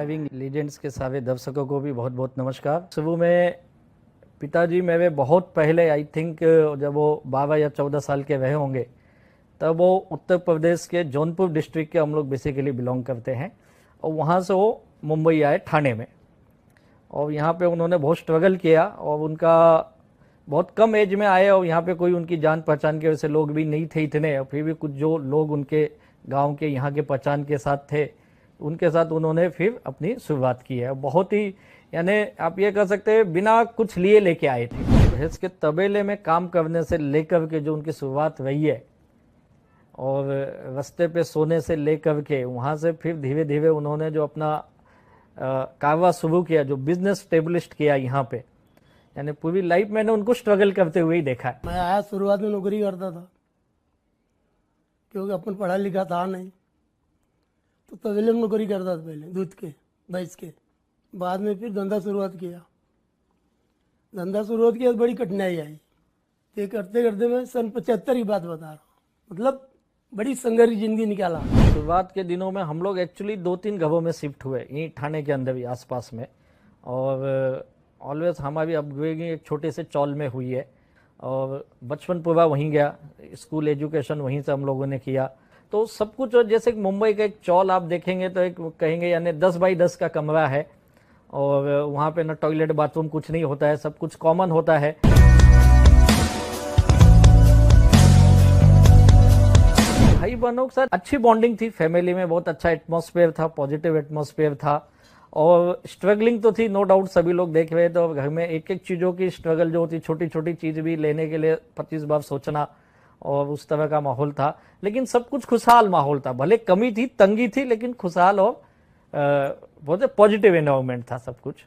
Surviving legends के सारे दर्शकों को भी बहुत बहुत नमस्कार। शुरू में पिताजी मेरे बहुत पहले आई थिंक जब वो 12 या 14 साल के रहे होंगे तब वो उत्तर प्रदेश के जौनपुर डिस्ट्रिक्ट के हम लोग बेसिकली बिलोंग करते हैं और वहाँ से वो मुंबई आए ठाणे में और यहाँ पे उन्होंने बहुत स्ट्रगल किया और उनका बहुत कम एज में आए और यहाँ पे कोई उनकी जान पहचान के वैसे लोग भी नहीं थे इतने और फिर भी कुछ जो लोग उनके गांव के यहाँ के पहचान के साथ थे उनके साथ उन्होंने फिर अपनी शुरुआत की है। बहुत ही यानी आप ये कह सकते हैं बिना कुछ लिए लेके आए थे। भैंस के तबेले में काम करने से लेकर के जो उनकी शुरुआत रही है और रास्ते पे सोने से लेकर के वहाँ से फिर धीरे धीरे उन्होंने जो अपना कारवा शुरू किया, जो बिजनेस स्टेब्लिश्ड किया यहाँ पे, यानी पूरी लाइफ मैंने उनको स्ट्रगल करते हुए ही देखा है। मैं आया शुरुआत में नौकरी करता था क्योंकि अपन पढ़ा लिखा था नहीं, तो तबेले में नौकरी करता था पहले दूध के भैंस के। बाद में फिर धंधा शुरुआत किया तो बड़ी कठिनाई आई। ये करते करते मैं सन 75 की बात बता रहा हूँ, मतलब बड़ी संघर्ष जिंदगी निकाला। शुरुआत के दिनों में हम लोग एक्चुअली 2-3 घरों में शिफ्ट हुए यहीं ठाणे के अंदर ही आसपास में, और ऑलवेज हमारी अपब्रिंगिंग एक छोटे से चौल में हुई है और बचपन पूरा वहीं गया, स्कूल एजुकेशन वहीं से हम लोगों ने किया। तो सब कुछ जैसे मुंबई का एक चौल आप देखेंगे तो एक कहेंगे यानी 10 बाई 10 का कमरा है और वहाँ पे ना टॉयलेट बाथरूम कुछ नहीं होता है, सब कुछ कॉमन होता है। भाई बहनों के साथ अच्छी बॉन्डिंग थी, फैमिली में बहुत अच्छा एटमॉस्फेयर था, पॉजिटिव एटमॉस्फेयर था और स्ट्रगलिंग तो थी नो डाउट, सभी लोग देख रहे थे। और घर में एक एक चीज़ों की स्ट्रगल जो होती, छोटी छोटी चीज़ भी लेने के लिए 25 बार सोचना और उस तरह का माहौल था, लेकिन सब कुछ खुशहाल माहौल था। भले कमी थी, तंगी थी, लेकिन खुशहाल और बहुत पॉजिटिव एनवायरनमेंट था सब कुछ।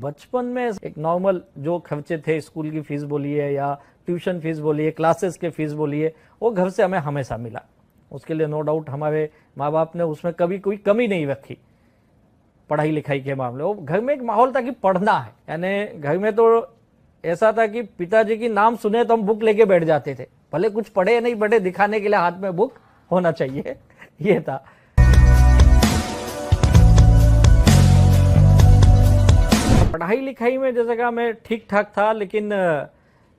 बचपन में एक नॉर्मल जो खर्चे थे, स्कूल की फीस बोलिए या ट्यूशन फीस बोलिए, क्लासेस के फीस बोलिए, वो घर से हमें हमेशा मिला। उसके लिए नो डाउट हमारे माँ बाप ने उसमें कभी कोई कमी नहीं रखी पढ़ाई लिखाई के मामले। वो घर में एक माहौल था कि पढ़ना है, यानी घर में तो ऐसा था कि पिताजी की नाम सुने तो हम बुक लेके बैठ जाते थे, भले कुछ पढ़े नहीं पढ़े, दिखाने के लिए हाथ में बुक होना चाहिए, ये था। पढ़ाई लिखाई में जैसे कहा मैं ठीक ठाक था, लेकिन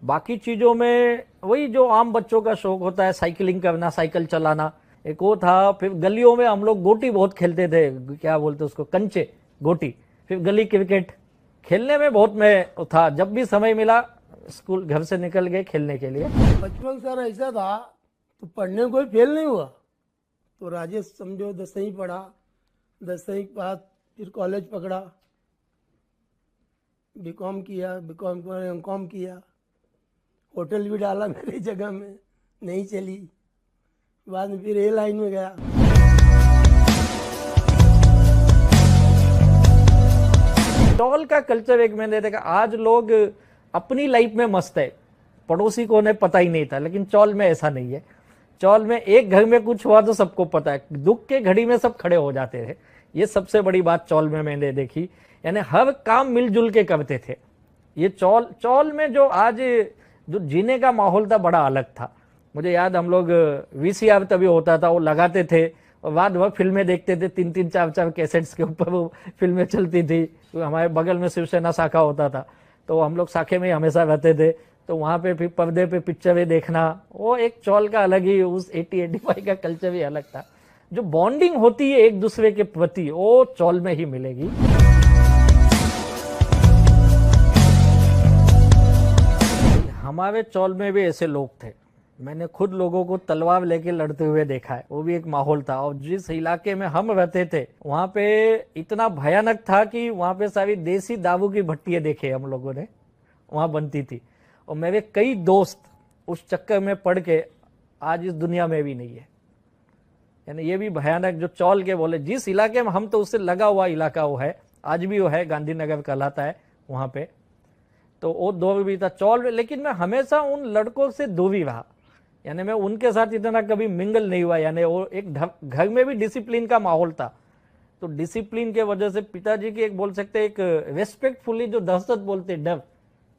बाकी चीज़ों में वही जो आम बच्चों का शौक होता है, साइकिलिंग करना, साइकिल चलाना एक वो था। फिर गलियों में हम लोग गोटी बहुत खेलते थे, क्या बोलते उसको, कंचे गोटी। फिर गली क्रिकेट खेलने में बहुत मैं था, जब भी समय मिला स्कूल घर से निकल गए खेलने के लिए। बचपन सर ऐसा था तो पढ़ने में कोई फेल नहीं हुआ, तो राजेश समझो 10वीं पढ़ा, 10वीं के बाद फिर कॉलेज पकड़ा, बीकॉम किया, बीकॉम पर एमकॉम किया, होटल भी डाला मेरी जगह में, नहीं चली। बाद में फिर ए लाइन में गया। चौल का कल्चर एक मैंने देखा, आज लोग अपनी लाइफ में मस्त है, पड़ोसी को उन्हें पता ही नहीं था, लेकिन चौल में ऐसा नहीं है। चौल में एक घर में कुछ हुआ तो सबको पता है, दुख के घड़ी में सब खड़े हो जाते थे। ये सबसे बड़ी बात चौल में मैंने देखी, यानी हर काम मिलजुल के करते थे। ये चौल में जो आज जो जीने का माहौल था बड़ा अलग था। मुझे याद हम लोग VCR तभी होता था, वो लगाते थे और बाद वह फिल्में देखते थे, 3-3 4-4 कैसेट्स के ऊपर वो फिल्में चलती थी। तो हमारे बगल में शिवसेना शाखा होता था, तो हम लोग शाखे में हमेशा रहते थे, तो वहाँ पे फिर पर्दे पे पिक्चरें देखना, वो एक चौल का अलग ही, उस 80-85 का कल्चर ही अलग था। जो बॉन्डिंग होती है एक दूसरे के प्रति, वो चौल में ही मिलेगी। हमारे चौल में भी ऐसे लोग थे, मैंने खुद लोगों को तलवार लेके लड़ते हुए देखा है, वो भी एक माहौल था। और जिस इलाके में हम रहते थे वहाँ पे इतना भयानक था कि वहाँ पे सारी देसी दारू की भट्टियाँ देखे हम लोगों ने, वहाँ बनती थी। और मेरे कई दोस्त उस चक्कर में पड़ के आज इस दुनिया में भी नहीं है। यानी ये भी भयानक जो चौल के बोले, जिस इलाके में हम, तो उससे लगा हुआ इलाका वो है, आज भी वो है, गांधीनगर कहलाता है वहाँ पे। तो वो दौर भी था चौल में, लेकिन मैं हमेशा उन लड़कों से दूरी रहा, यानी मैं उनके साथ इतना कभी मिंगल नहीं हुआ। यानी वो एक घर में भी डिसिप्लिन का माहौल था, तो डिसिप्लिन के वजह से पिताजी की एक बोल सकते एक रेस्पेक्टफुली जो दहशत बोलते डर,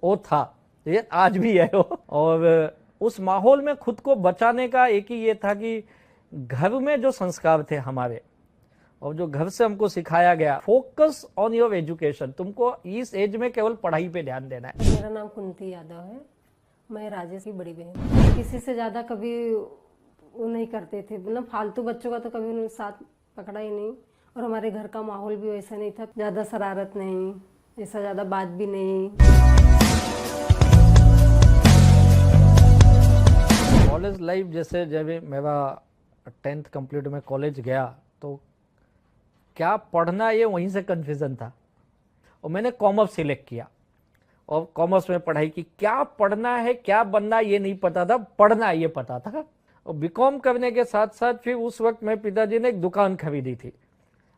वो था। ये आज भी है वो। और उस माहौल में खुद को बचाने का एक ही ये था कि घर में जो संस्कार थे हमारे और जो घर से हमको सिखाया गया, फोकस ऑन योर एजुकेशन, तुमको इस एज में केवल पढ़ाई पे ध्यान देना है। मेरा नाम कुंती यादव है, मैं राजेश की बड़ी बहन। किसी से ज़्यादा कभी वो नहीं करते थे, मतलब फालतू बच्चों का तो कभी उन्होंने साथ पकड़ा ही नहीं। और हमारे घर का माहौल भी वैसा नहीं था, ज़्यादा शरारत नहीं, ऐसा ज़्यादा बात भी नहीं। कॉलेज लाइफ जैसे जब मेरा 10th कंप्लीट में कॉलेज गया तो क्या पढ़ना ये वहीं से कन्फ्यूज़न था और मैंने कॉमर्स सिलेक्ट किया और कॉमर्स में पढ़ाई की। क्या पढ़ना है क्या बनना ये नहीं पता था, पढ़ना ये पता था। और बीकॉम करने के साथ साथ फिर उस वक्त मेरे पिताजी ने एक दुकान खरीदी थी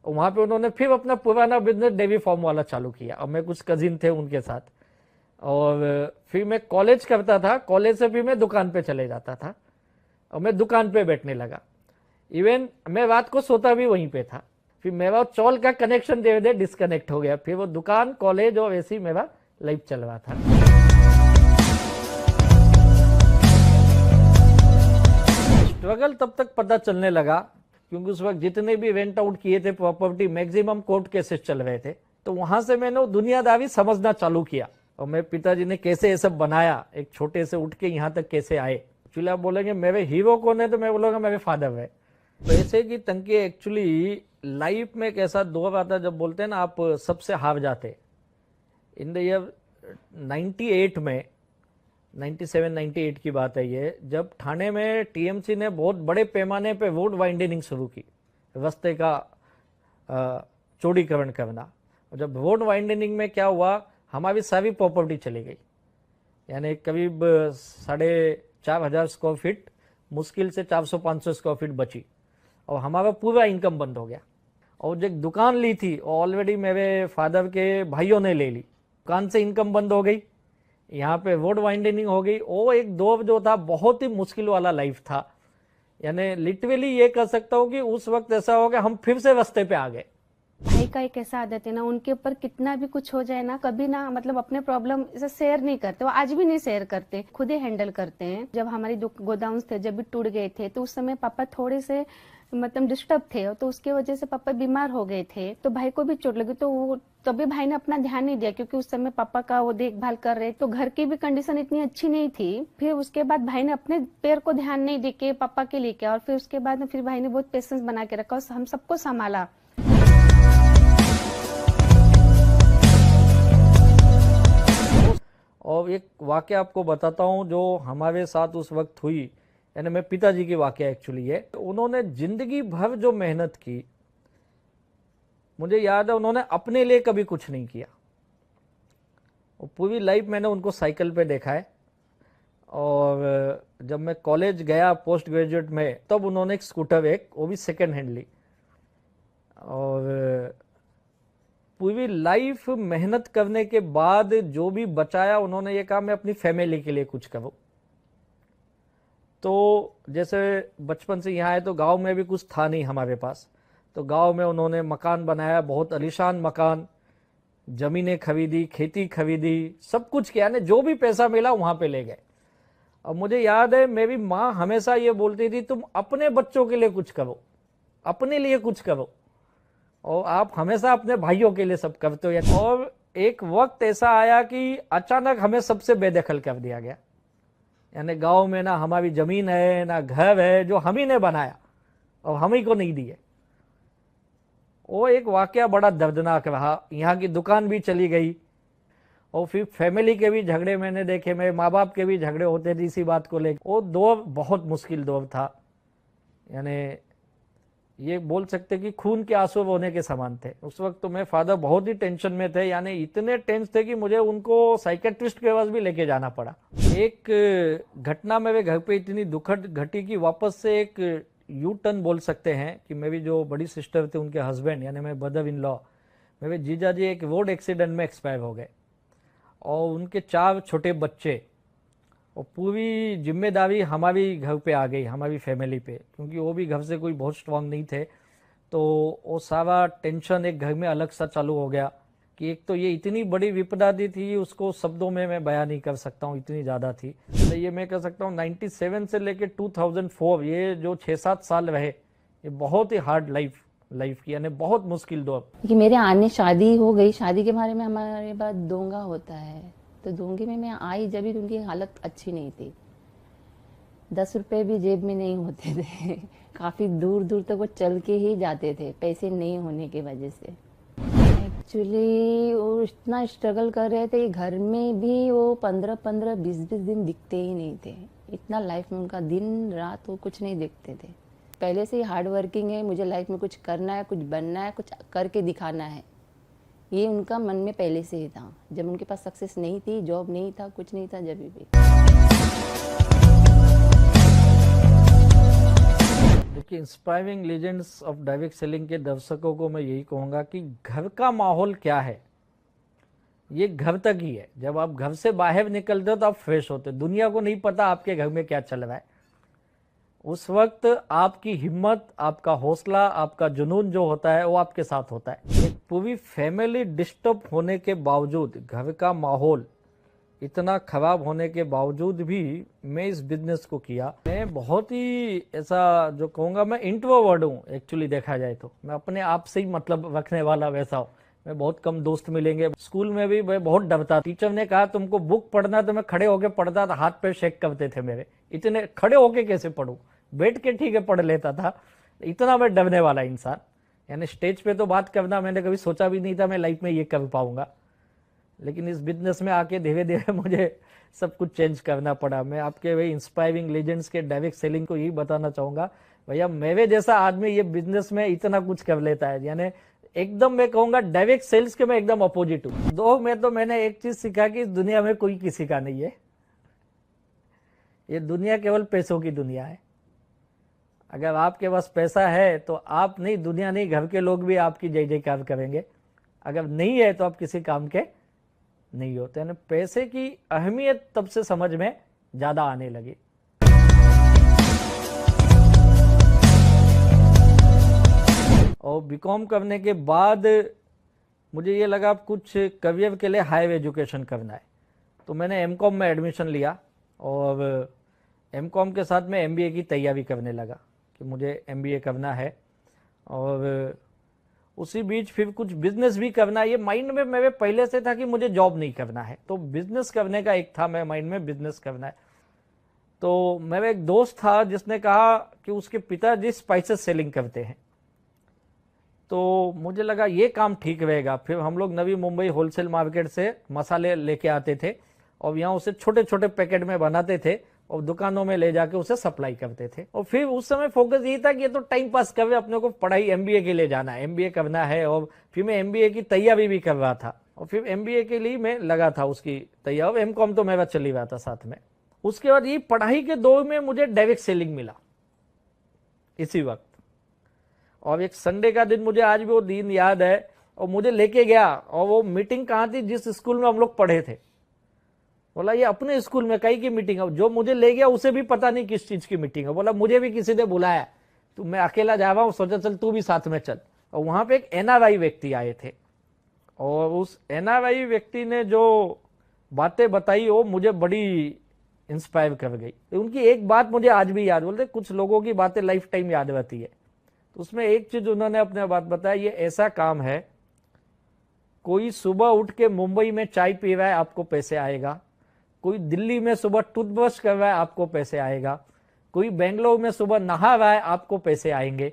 और वहाँ पे उन्होंने फिर अपना पुराना बिजनेस डेयरी फार्म वाला चालू किया और मैं कुछ कजिन थे उनके साथ। और फिर मैं कॉलेज करता था, कॉलेज से फिर मैं दुकान पे चले जाता था और मैं दुकान पे बैठने लगा। इवन मैं रात को सोता भी वहीं पे था। फिर मेरा चौल का कनेक्शन धीरे धीरे डिस्कनेक्ट हो गया। फिर वो दुकान, कॉलेज और ऐसे ही मेरा लाइफ चल रहा था। स्ट्रगल तब तक पता चलने लगा क्योंकि उस वक्त जितने भी रेंट आउट किए थे प्रॉपर्टी, मैक्सिमम कोर्ट केसेस चल रहे थे। तो वहां से मैंने दुनियादारी समझना चालू किया और मेरे पिताजी ने कैसे ये सब बनाया, एक छोटे से उठ के यहाँ तक कैसे आए। एक्चुअली आप बोलेंगे मेरे हीरो कौन है तो मैं बोलूँगा मेरे फादर है। पैसे की तंगी एक्चुअली लाइफ में एक ऐसा दौर आता है जब बोलते हैं ना आप सबसे हार जाते। इन द ईयर 98 में, 97-98 की बात है ये, जब ठाणे में टीएमसी ने बहुत बड़े पैमाने पे रोड वाइंडनिंग शुरू की, रास्ते का चौड़ीकरण करना। और जब रोड वाइंडनिंग में क्या हुआ, हमारी सारी प्रॉपर्टी चली गई, यानी करीब 4,500 स्क्वायर फीट, मुश्किल से 400-500 स्क्वायर फीट बची और हमारा पूरा इनकम बंद हो गया। और जो दुकान ली थी ऑलरेडी मेरे फादर के भाइयों ने ले ली, दुकान से इनकम बंद हो गई, यहाँ पे रोड वाइंडनिंग हो गई। वो एक दौर जो था बहुत ही मुश्किल वाला लाइफ था। यानी लिटरली ये कह सकता हूँ कि उस वक्त ऐसा हो गया हम फिर से रास्ते पे आ गए। भाई का एक ऐसा आदत है ना, उनके ऊपर कितना भी कुछ हो जाए ना, कभी ना मतलब अपने प्रॉब्लम ऐसे शेयर नहीं करते। वो आज भी नहीं शेयर करते, खुद ही हैंडल करते हैं। जब हमारी गोदाउन्स थे जब भी टूट गए थे तो उस समय पापा थोड़े से मतलब डिस्टर्ब थे, तो उसके वजह से पापा बीमार हो गए थे। तो भाई को भी चोट लगी तो वो तभी भाई ने अपना ध्यान नहीं दिया क्योंकि उस समय पापा का वो देखभाल कर रहे, तो घर की भी कंडीशन इतनी अच्छी नहीं थी। फिर उसके बाद भाई ने अपने पैर को ध्यान नहीं दे के पापा के लिए किया और फिर उसके बाद फिर भाई ने बहुत पेशेंस बना के रखा और हम सबको संभाला। और एक वाकया आपको बताता हूँ जो हमारे साथ उस वक्त हुई, यानी मेरे पिताजी की वाकया एक्चुअली है। तो उन्होंने जिंदगी भर जो मेहनत की, मुझे याद है उन्होंने अपने लिए कभी कुछ नहीं किया। और पूरी लाइफ मैंने उनको साइकिल पे देखा है। और जब मैं कॉलेज गया पोस्ट ग्रेजुएट में तब उन्होंने एक स्कूटर, एक वो भी सेकेंड हैंड ली। और पूरी लाइफ मेहनत करने के बाद जो भी बचाया उन्होंने ये कहा मैं अपनी फैमिली के लिए कुछ करूं। तो जैसे बचपन से यहाँ आए तो गांव में भी कुछ था नहीं हमारे पास, तो गांव में उन्होंने मकान बनाया, बहुत आलीशान मकान, जमीनें खरीदी, खेती खरीदी, सब कुछ किया ने, जो भी पैसा मिला वहां पे ले गए। और मुझे याद है मेरी माँ हमेशा ये बोलती थी तुम अपने बच्चों के लिए कुछ करो, अपने लिए कुछ करो, और आप हमेशा अपने भाइयों के लिए सब करते हो। और एक वक्त ऐसा आया कि अचानक हमें सबसे बेदखल कर दिया गया। यानी गांव में ना हमारी जमीन है ना घर है, जो हम ही ने बनाया और हम ही को नहीं दिए। वो एक वाकया बड़ा दर्दनाक रहा। यहाँ की दुकान भी चली गई और फिर फैमिली के भी झगड़े मैंने देखे, मेरे माँ बाप के भी झगड़े होते थे इसी बात को लेकर। वो दौर बहुत मुश्किल दौर था, यानी ये बोल सकते कि खून के आंसू होने के समान थे। उस वक्त तो मेरे फादर बहुत ही टेंशन में थे, यानी इतने टेंस थे कि मुझे उनको साइकेट्रिस्ट के पास भी लेके जाना पड़ा। एक घटना मेरे घर पे इतनी दुखद घटी कि वापस से एक यू टर्न बोल सकते हैं कि मेरी जो बड़ी सिस्टर थे उनके हस्बैंड यानी मेरे ब्रदर इन लॉ, मेरे जीजा जी एक रोड एक्सीडेंट में एक्सपायर हो गए और उनके 4 छोटे बच्चे, और पूरी जिम्मेदारी हमारी घर पे आ गई, हमारी फैमिली पे, क्योंकि वो भी घर से कोई बहुत स्ट्रांग नहीं थे। तो वो सारा टेंशन एक घर में अलग सा चालू हो गया। कि एक तो ये इतनी बड़ी विपदा दी थी, उसको शब्दों में मैं बयान नहीं कर सकता हूँ, इतनी ज़्यादा थी। तो ये मैं कह सकता हूँ 97 से लेके 2004 ये जो 6-7 साल रहे, ये बहुत ही हार्ड लाइफ की, यानी बहुत मुश्किल दौर। कि मेरे आने शादी हो गई, शादी के बारे में हमारे पास दोंगा होता है, तो दोंगे में मैं आई जब भी उनकी हालत अच्छी नहीं थी, 10 रुपए भी जेब में नहीं होते थे काफ़ी दूर दूर तक वो चल के ही जाते थे पैसे नहीं होने की वजह से। एक्चुअली वो इतना स्ट्रगल कर रहे थे, घर में भी वो 15-15, 20-20 दिन दिखते ही नहीं थे। इतना लाइफ में उनका दिन रात वो कुछ नहीं दिखते थे। पहले से ही हार्ड वर्किंग है, मुझे लाइफ में कुछ करना है, कुछ बनना है, कुछ करके दिखाना है, ये उनका मन में पहले से ही था। जब उनके पास सक्सेस नहीं थी, जॉब नहीं था, कुछ नहीं था, जब भी। देखिए, inspiring legends of direct selling के दर्शकों को मैं यही कहूँगा कि घर का माहौल क्या है, ये घर तक ही है। जब आप घर से बाहर निकलते हो तो आप फ्रेश होते हो, दुनिया को नहीं पता आपके घर में क्या चल रहा है। उस वक्त आपकी हिम्मत, आपका हौसला, आपका जुनून जो होता है वो आपके साथ होता है। एक पूरी फैमिली डिस्टर्ब होने के बावजूद, घर का माहौल इतना खराब होने के बावजूद भी मैं इस बिजनेस को किया। मैं बहुत ही ऐसा जो कहूँगा, मैं इंट्रोवर्ट हूँ एक्चुअली, देखा जाए तो मैं अपने आप से ही मतलब रखने वाला वैसा हूँ। मैं बहुत कम दोस्त मिलेंगे। स्कूल में भी मैं बहुत डरता। टीचर ने कहा तुमको बुक पढ़ना, तो मैं खड़े होके पढ़ता था, हाथ पैर शेक करते थे मेरे। इतने खड़े होके कैसे पढ़ूं, बैठ के ठीक है पढ़ लेता था। इतना मैं डरने वाला इंसान, यानी स्टेज पे तो बात करना मैंने कभी सोचा भी नहीं था मैं लाइफ में ये कर पाऊंगा। लेकिन इस बिजनेस में आके धीरे धीरे मुझे सब कुछ चेंज करना पड़ा। मैं आपके वही इंस्पायरिंग लेजेंड्स के डायरेक्ट सेलिंग को यही बताना चाहूंगा, भैया मेरे जैसा आदमी ये बिजनेस में इतना कुछ कर लेता है। यानी एकदम मैं कहूंगा डायरेक्ट सेल्स के मैं एकदम अपोजिट हूँ। दो में तो मैंने एक चीज सीखा कि इस दुनिया में कोई किसी का नहीं है। ये दुनिया केवल पैसों की दुनिया है। अगर आपके पास पैसा है तो आप नहीं, दुनिया नहीं, घर के लोग भी आपकी जय जयकार करेंगे। अगर नहीं है तो आप किसी काम के नहीं होते। यानी पैसे की अहमियत तब से समझ में ज्यादा आने लगी। और बीकॉम करने के बाद मुझे ये लगा कुछ करियर के लिए हायर एजुकेशन करना है, तो मैंने एमकॉम में एडमिशन लिया और एमकॉम के साथ में एमबीए की तैयारी करने लगा कि मुझे एमबीए करना है। और उसी बीच फिर कुछ बिजनेस भी करना है। ये माइंड में मेरे पहले से था कि मुझे जॉब नहीं करना है, तो बिजनेस करने का एक था मेरे माइंड में, बिजनेस करना है। तो मेरा एक दोस्त था जिसने कहा कि उसके पिताजी स्पाइसेस सेलिंग करते हैं, तो मुझे लगा ये काम ठीक रहेगा। फिर हम लोग नवी मुंबई होलसेल मार्केट से मसाले लेके आते थे और यहाँ उसे छोटे छोटे पैकेट में बनाते थे और दुकानों में ले जाके उसे सप्लाई करते थे। और फिर उस समय फोकस ये था कि ये तो टाइम पास कर रहे, अपने को पढ़ाई एमबीए के लिए जाना है, एमबीए करना है। और फिर मैं एमबीए की तैयारी भी कर रहा था और फिर एमबीए के लिए मैं लगा था उसकी तैयारी। एमकॉम तो मेरा चल ही रहा था साथ में। उसके बाद ये पढ़ाई के दौर में मुझे डायरेक्ट सेलिंग मिला इसी वक्त। और एक संडे का दिन, मुझे आज भी वो दिन याद है, और मुझे लेके गया। और वो मीटिंग कहाँ थी, जिस स्कूल में हम लोग पढ़े थे। बोला ये अपने स्कूल में कहीं की मीटिंग है। जो मुझे ले गया उसे भी पता नहीं किस चीज की मीटिंग है। बोला मुझे भी किसी ने बुलाया, तो मैं अकेला जा रहा हूँ, सोचा चल तू भी साथ में चल। और वहां पे एक एनआरआई व्यक्ति आए थे और उस एनआरआई व्यक्ति ने जो बातें बताई वो मुझे बड़ी इंस्पायर कर गई। उनकी एक बात मुझे आज भी याद, बोलते कुछ लोगों की बातें लाइफ टाइम याद रहती है। तो उसमें एक चीज उन्होंने अपने बात बताया, ये ऐसा काम है, कोई सुबह उठ के मुंबई में चाय पी रहा है आपको पैसे आएगा, कोई दिल्ली में सुबह टूथब्रश कर रहा है आपको पैसे आएगा, कोई बेंगलोर में सुबह नहा रहा है आपको पैसे आएंगे।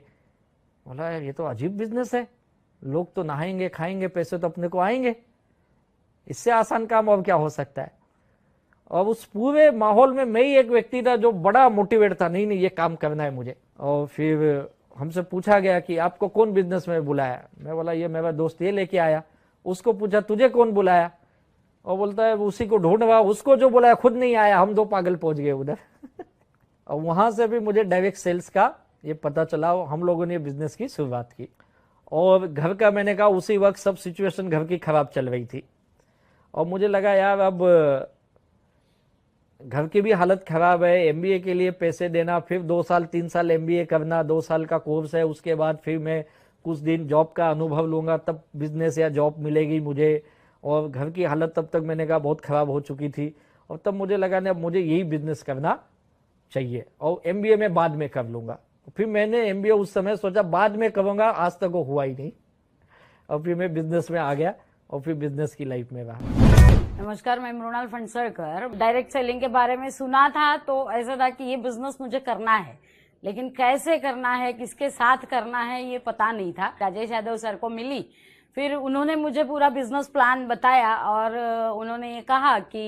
बोला यार ये तो अजीब बिजनेस है, लोग तो नहाएंगे खाएंगे, पैसे तो अपने को आएंगे, इससे आसान काम और क्या हो सकता है। और उस पूरे माहौल में मैं ही एक व्यक्ति था जो बड़ा मोटिवेट था, नहीं नहीं ये काम करना है मुझे। और फिर हमसे पूछा गया कि आपको कौन बिजनेस में बुलाया। मैं बोला ये मेरा दोस्त ये लेके आया। उसको पूछा तुझे कौन बुलाया, और बोलता है उसी को ढूंढ रहा, उसको जो बुलाया खुद नहीं आया, हम दो पागल पहुंच गए उधर। और वहां से भी मुझे डायरेक्ट सेल्स का ये पता चला, हम लोगों ने बिजनेस की शुरुआत की। और घर का मैंने कहा उसी वक्त सब सिचुएशन घर की खराब चल रही थी और मुझे लगा यार अब घर की भी हालत खराब है, एमबीए के लिए पैसे देना, फिर 2 साल 3 साल एमबीए करना, 2 साल का कोर्स है, उसके बाद फिर मैं कुछ दिन जॉब का अनुभव लूँगा तब बिजनेस या जॉब मिलेगी मुझे, और घर की हालत तब तक मैंने कहा बहुत ख़राब हो चुकी थी, और तब मुझे लगा नहीं अब मुझे यही बिजनेस करना चाहिए, और MBA मैं बाद में कर लूँगा। फिर मैंने MBA उस समय सोचा बाद में करूँगा, आज तक वो हुआ ही नहीं, और फिर मैं बिजनेस में आ गया और फिर बिजनेस की लाइफ में रहा। नमस्कार, मैं मृणाल फणसळकर। डायरेक्ट सेलिंग के बारे में सुना था तो ऐसा था कि ये बिजनेस मुझे करना है, लेकिन कैसे करना है, किसके साथ करना है, ये पता नहीं था। राजेश यादव सर को मिली, फिर उन्होंने मुझे पूरा बिजनेस प्लान बताया और उन्होंने ये कहा कि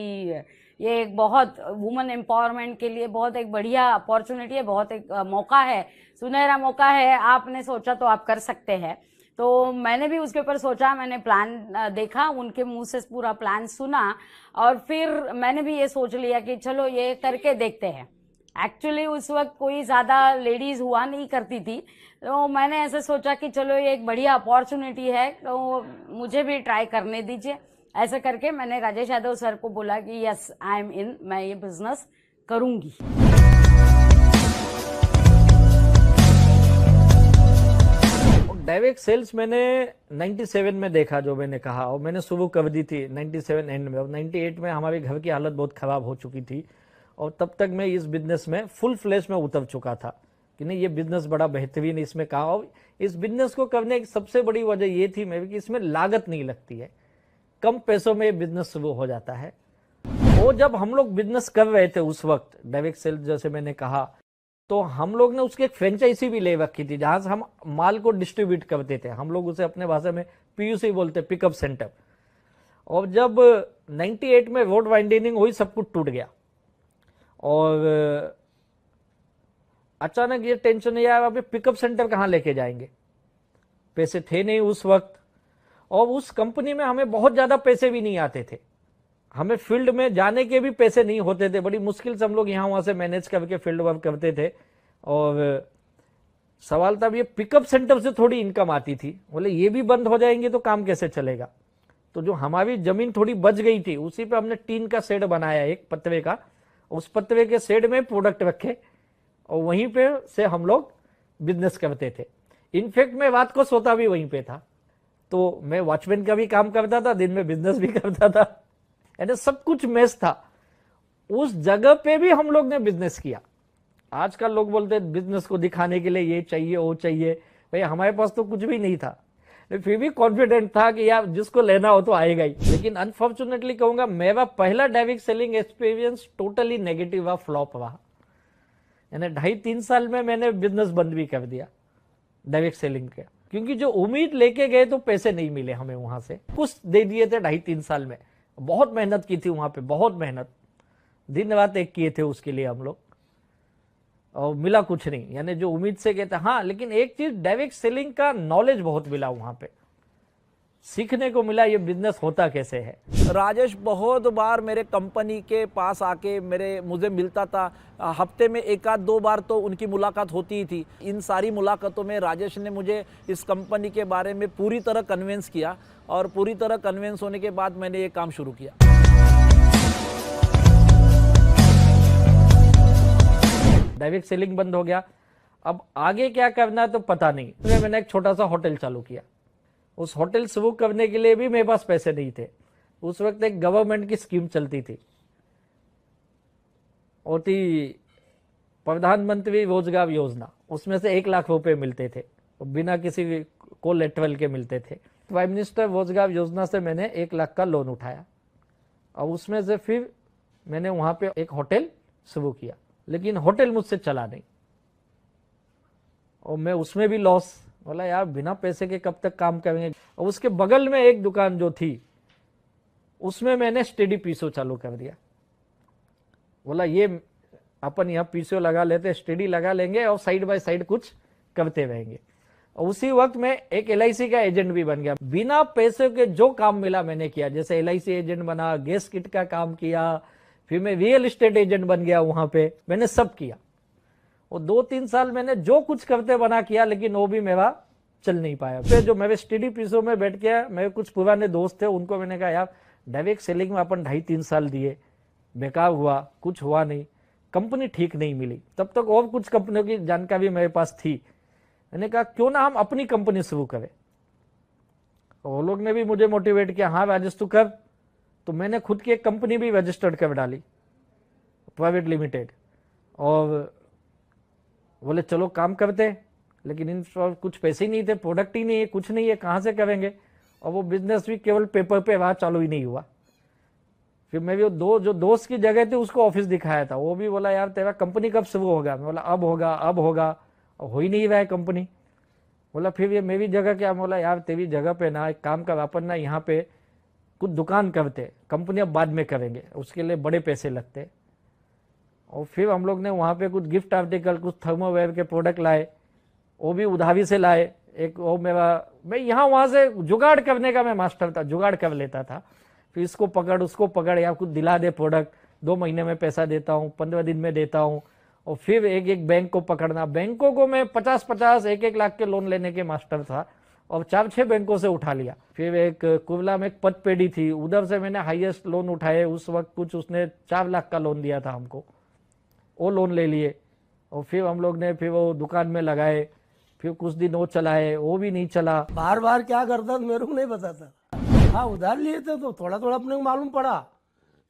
ये एक बहुत वुमेन एम्पावरमेंट के लिए बहुत एक बढ़िया अपॉर्चुनिटी है, बहुत एक मौका है, सुनहरा मौका है, आपने सोचा तो आप कर सकते हैं। तो मैंने भी उसके ऊपर सोचा, मैंने प्लान देखा, उनके मुंह से पूरा प्लान सुना और फिर मैंने भी ये सोच लिया कि चलो ये करके देखते हैं। एक्चुअली उस वक्त कोई ज़्यादा लेडीज़ हुआ नहीं करती थी, तो मैंने ऐसे सोचा कि चलो ये एक बढ़िया अपॉर्चुनिटी है, तो मुझे भी ट्राई करने दीजिए। ऐसे करके मैंने राजेश यादव सर को बोला कि यस आई एम इन, मैं ये बिजनेस करूँगी। डायरेक्ट सेल्स मैंने 97 में देखा, जो मैंने कहा, और मैंने शुरू कर दी थी 97 एंड में, और 98 में हमारे घर की हालत बहुत ख़राब हो चुकी थी, और तब तक मैं इस बिजनेस में फुल फ्लैश में उतर चुका था कि नहीं ये बिजनेस बड़ा बेहतरीन, इसमें कहा। और इस बिजनेस को करने की सबसे बड़ी वजह ये थी मैं कि इसमें लागत नहीं लगती है, कम पैसों में बिजनेस शुरू हो जाता है। वो जब हम लोग बिजनेस कर रहे थे उस वक्त डायरेक्ट सेल्स, जैसे मैंने कहा, तो हम लोग ने उसकी एक फ्रेंचाइजी भी ले रखी थी जहां से हम माल को डिस्ट्रीब्यूट करते थे। हम लोग उसे अपने भाषा में PUC बोलते, पिकअप सेंटर। और जब 98 में रोड वाइंडनिंग हुई, सब कुछ टूट गया, और अचानक ये टेंशन नहीं आया अभी पिकअप सेंटर कहाँ लेके जाएंगे, पैसे थे नहीं उस वक्त, और उस कंपनी में हमें बहुत ज़्यादा पैसे भी नहीं आते थे, हमें फील्ड में जाने के भी पैसे नहीं होते थे, बड़ी मुश्किल से हम लोग यहाँ वहाँ से मैनेज करके फील्ड वर्क करते थे। और सवाल था ये पिकअप सेंटर से थोड़ी इनकम आती थी, बोले ये भी बंद हो जाएंगे तो काम कैसे चलेगा। तो जो हमारी जमीन थोड़ी बच गई थी उसी पे हमने टीन का शेड बनाया, एक पतवे का, उस पतवे के शेड में प्रोडक्ट रखे और वहीं पे से हम लोग बिजनेस करते थे। इनफैक्ट मैं रात को सोता भी वहीं पे था, तो मैं वॉचमैन का भी काम करता था, दिन में बिजनेस भी करता था, यानी सब कुछ मैच था। उस जगह पे भी हम लोग ने बिजनेस किया। आजकल लोग बोलते हैं बिजनेस को दिखाने के लिए ये चाहिए वो चाहिए, भाई हमारे पास तो कुछ भी नहीं था, फिर भी कॉन्फिडेंट था कि यार जिसको लेना हो तो आएगा ही। लेकिन अनफॉर्चुनेटली कहूंगा मेरा पहला direct selling experience totally negative व फ्लॉप रहा, यानी 2.5-3 साल में मैंने बिजनेस बंद भी कर दिया डायरेक्ट सेलिंग के, क्योंकि जो उम्मीद लेके गए तो पैसे नहीं मिले हमें, वहां से कुछ दे दिए थे 2.5-3 साल में। बहुत मेहनत की थी वहां पे, बहुत मेहनत, दिन रात एक किए थे उसके लिए हम लोग, और मिला कुछ नहीं, यानी जो उम्मीद से गए थे। हाँ, लेकिन एक चीज डायरेक्ट सेलिंग का नॉलेज बहुत मिला वहां पे, सीखने को मिला ये बिजनेस होता कैसे है। राजेश बहुत बार मेरे कंपनी के पास आके मुझे मिलता था, हफ्ते में 1-2 बार तो उनकी मुलाकात होती ही थी। इन सारी मुलाकातों में राजेश ने मुझे इस कंपनी के बारे में पूरी तरह कन्विंस किया, और पूरी तरह कन्विंस होने के बाद मैंने ये काम शुरू किया। डायरेक्ट सेलिंग बंद हो गया, अब आगे क्या करना तो पता नहीं। तो मैंने एक छोटा सा होटल चालू किया। उस होटल शुरू करने के लिए भी मेरे पास पैसे नहीं थे। उस वक्त एक गवर्नमेंट की स्कीम चलती थी, वो थी प्रधानमंत्री रोजगार योजना, उसमें से 1 लाख रुपए मिलते थे, बिना किसी कोलेटरल के मिलते थे। प्राइम मिनिस्टर रोजगार योजना से मैंने 1 लाख का लोन उठाया, और उसमें से फिर मैंने वहां पे एक होटल शुरू किया, लेकिन होटल मुझसे चला नहीं, और मैं उसमें भी लॉस। बोला यार बिना पैसे के कब तक काम करेंगे। और उसके बगल में एक दुकान जो थी उसमें मैंने स्टडी पीसो चालू कर दिया। बोला ये अपन यहाँ पीसो लगा लेते, स्टडी लगा लेंगे और साइड बाय साइड कुछ करते रहेंगे। और उसी वक्त मैं एक LIC का एजेंट भी बन गया। बिना पैसे के जो काम मिला मैंने किया, जैसे LIC एजेंट बना, गैस किट का काम किया, फिर मैं रियल एस्टेट एजेंट बन गया, वहां पे मैंने सब किया। और 2-3 साल मैंने जो कुछ करते बना किया, लेकिन वो भी मेरा चल नहीं पाया। फिर जो मेरे स्टडी पीसों में बैठ के मेरे कुछ पुराने दोस्त थे, उनको मैंने कहा यार डायरेक्ट सेलिंग में अपन 2.5-3 साल दिए, बेकार हुआ, कुछ हुआ नहीं, कंपनी ठीक नहीं मिली। तब तक और कुछ कंपनियों की जानकारी मेरे पास थी, मैंने कहा क्यों ना हम अपनी कंपनी शुरू करें। वो लोग ने भी मुझे मोटिवेट किया, हाँ राजेश तू कर। तो मैंने खुद की एक कंपनी भी रजिस्टर्ड कर डाली, प्राइवेट लिमिटेड, और बोले चलो काम करते, लेकिन इन कुछ पैसे ही नहीं थे, प्रोडक्ट ही नहीं है, कुछ नहीं है, कहाँ से करेंगे। और वो बिजनेस भी केवल पेपर पे वहाँ चालू ही नहीं हुआ। फिर मैं भी जो दोस्त की जगह थी उसको ऑफिस दिखाया था, वो भी बोला यार तेरा कंपनी कब शुरू होगा। मैं बोला अब होगा अब होगा, और हो ही नहीं रहा है कंपनी। बोला फिर ये मेरी जगह क्या। बोला यार तेरी जगह पे ना एक काम कर, अपन ना यहाँ पे कुछ दुकान करते, कंपनी अब बाद में करेंगे, उसके लिए बड़े पैसे लगते। और फिर हम लोग ने वहाँ पे कुछ गिफ्ट आर्टिकल, कुछ थर्मोवेयर के प्रोडक्ट लाए, वो भी उधारी से लाए। एक वो मैं यहाँ वहाँ से जुगाड़ करने का मैं मास्टर था, जुगाड़ कर लेता था। फिर इसको पकड़ उसको पकड़, या कुछ दिला दे प्रोडक्ट, 2 महीने में पैसा देता हूँ, 15 दिन में देता हूँ। और फिर एक एक बैंक को पकड़ना, बैंकों को मैं 50-50 1-1 लाख के लोन लेने के मास्टर था, और 4-6 बैंकों से उठा लिया। फिर एक कुर्ला में एक पतपेड़ी थी, उधर से मैंने हाईएस्ट लोन उठाए। उस वक्त कुछ उसने 4 लाख का लोन दिया था हमको, वो लोन ले लिए। और फिर हम लोग ने फिर वो दुकान में लगाए, फिर कुछ दिन वो चलाए, वो भी नहीं चला। बार बार क्या करता था मेरे को नहीं पता था। हाँ उधार लिए थे तो थोड़ा थोड़ा अपने को मालूम पड़ा,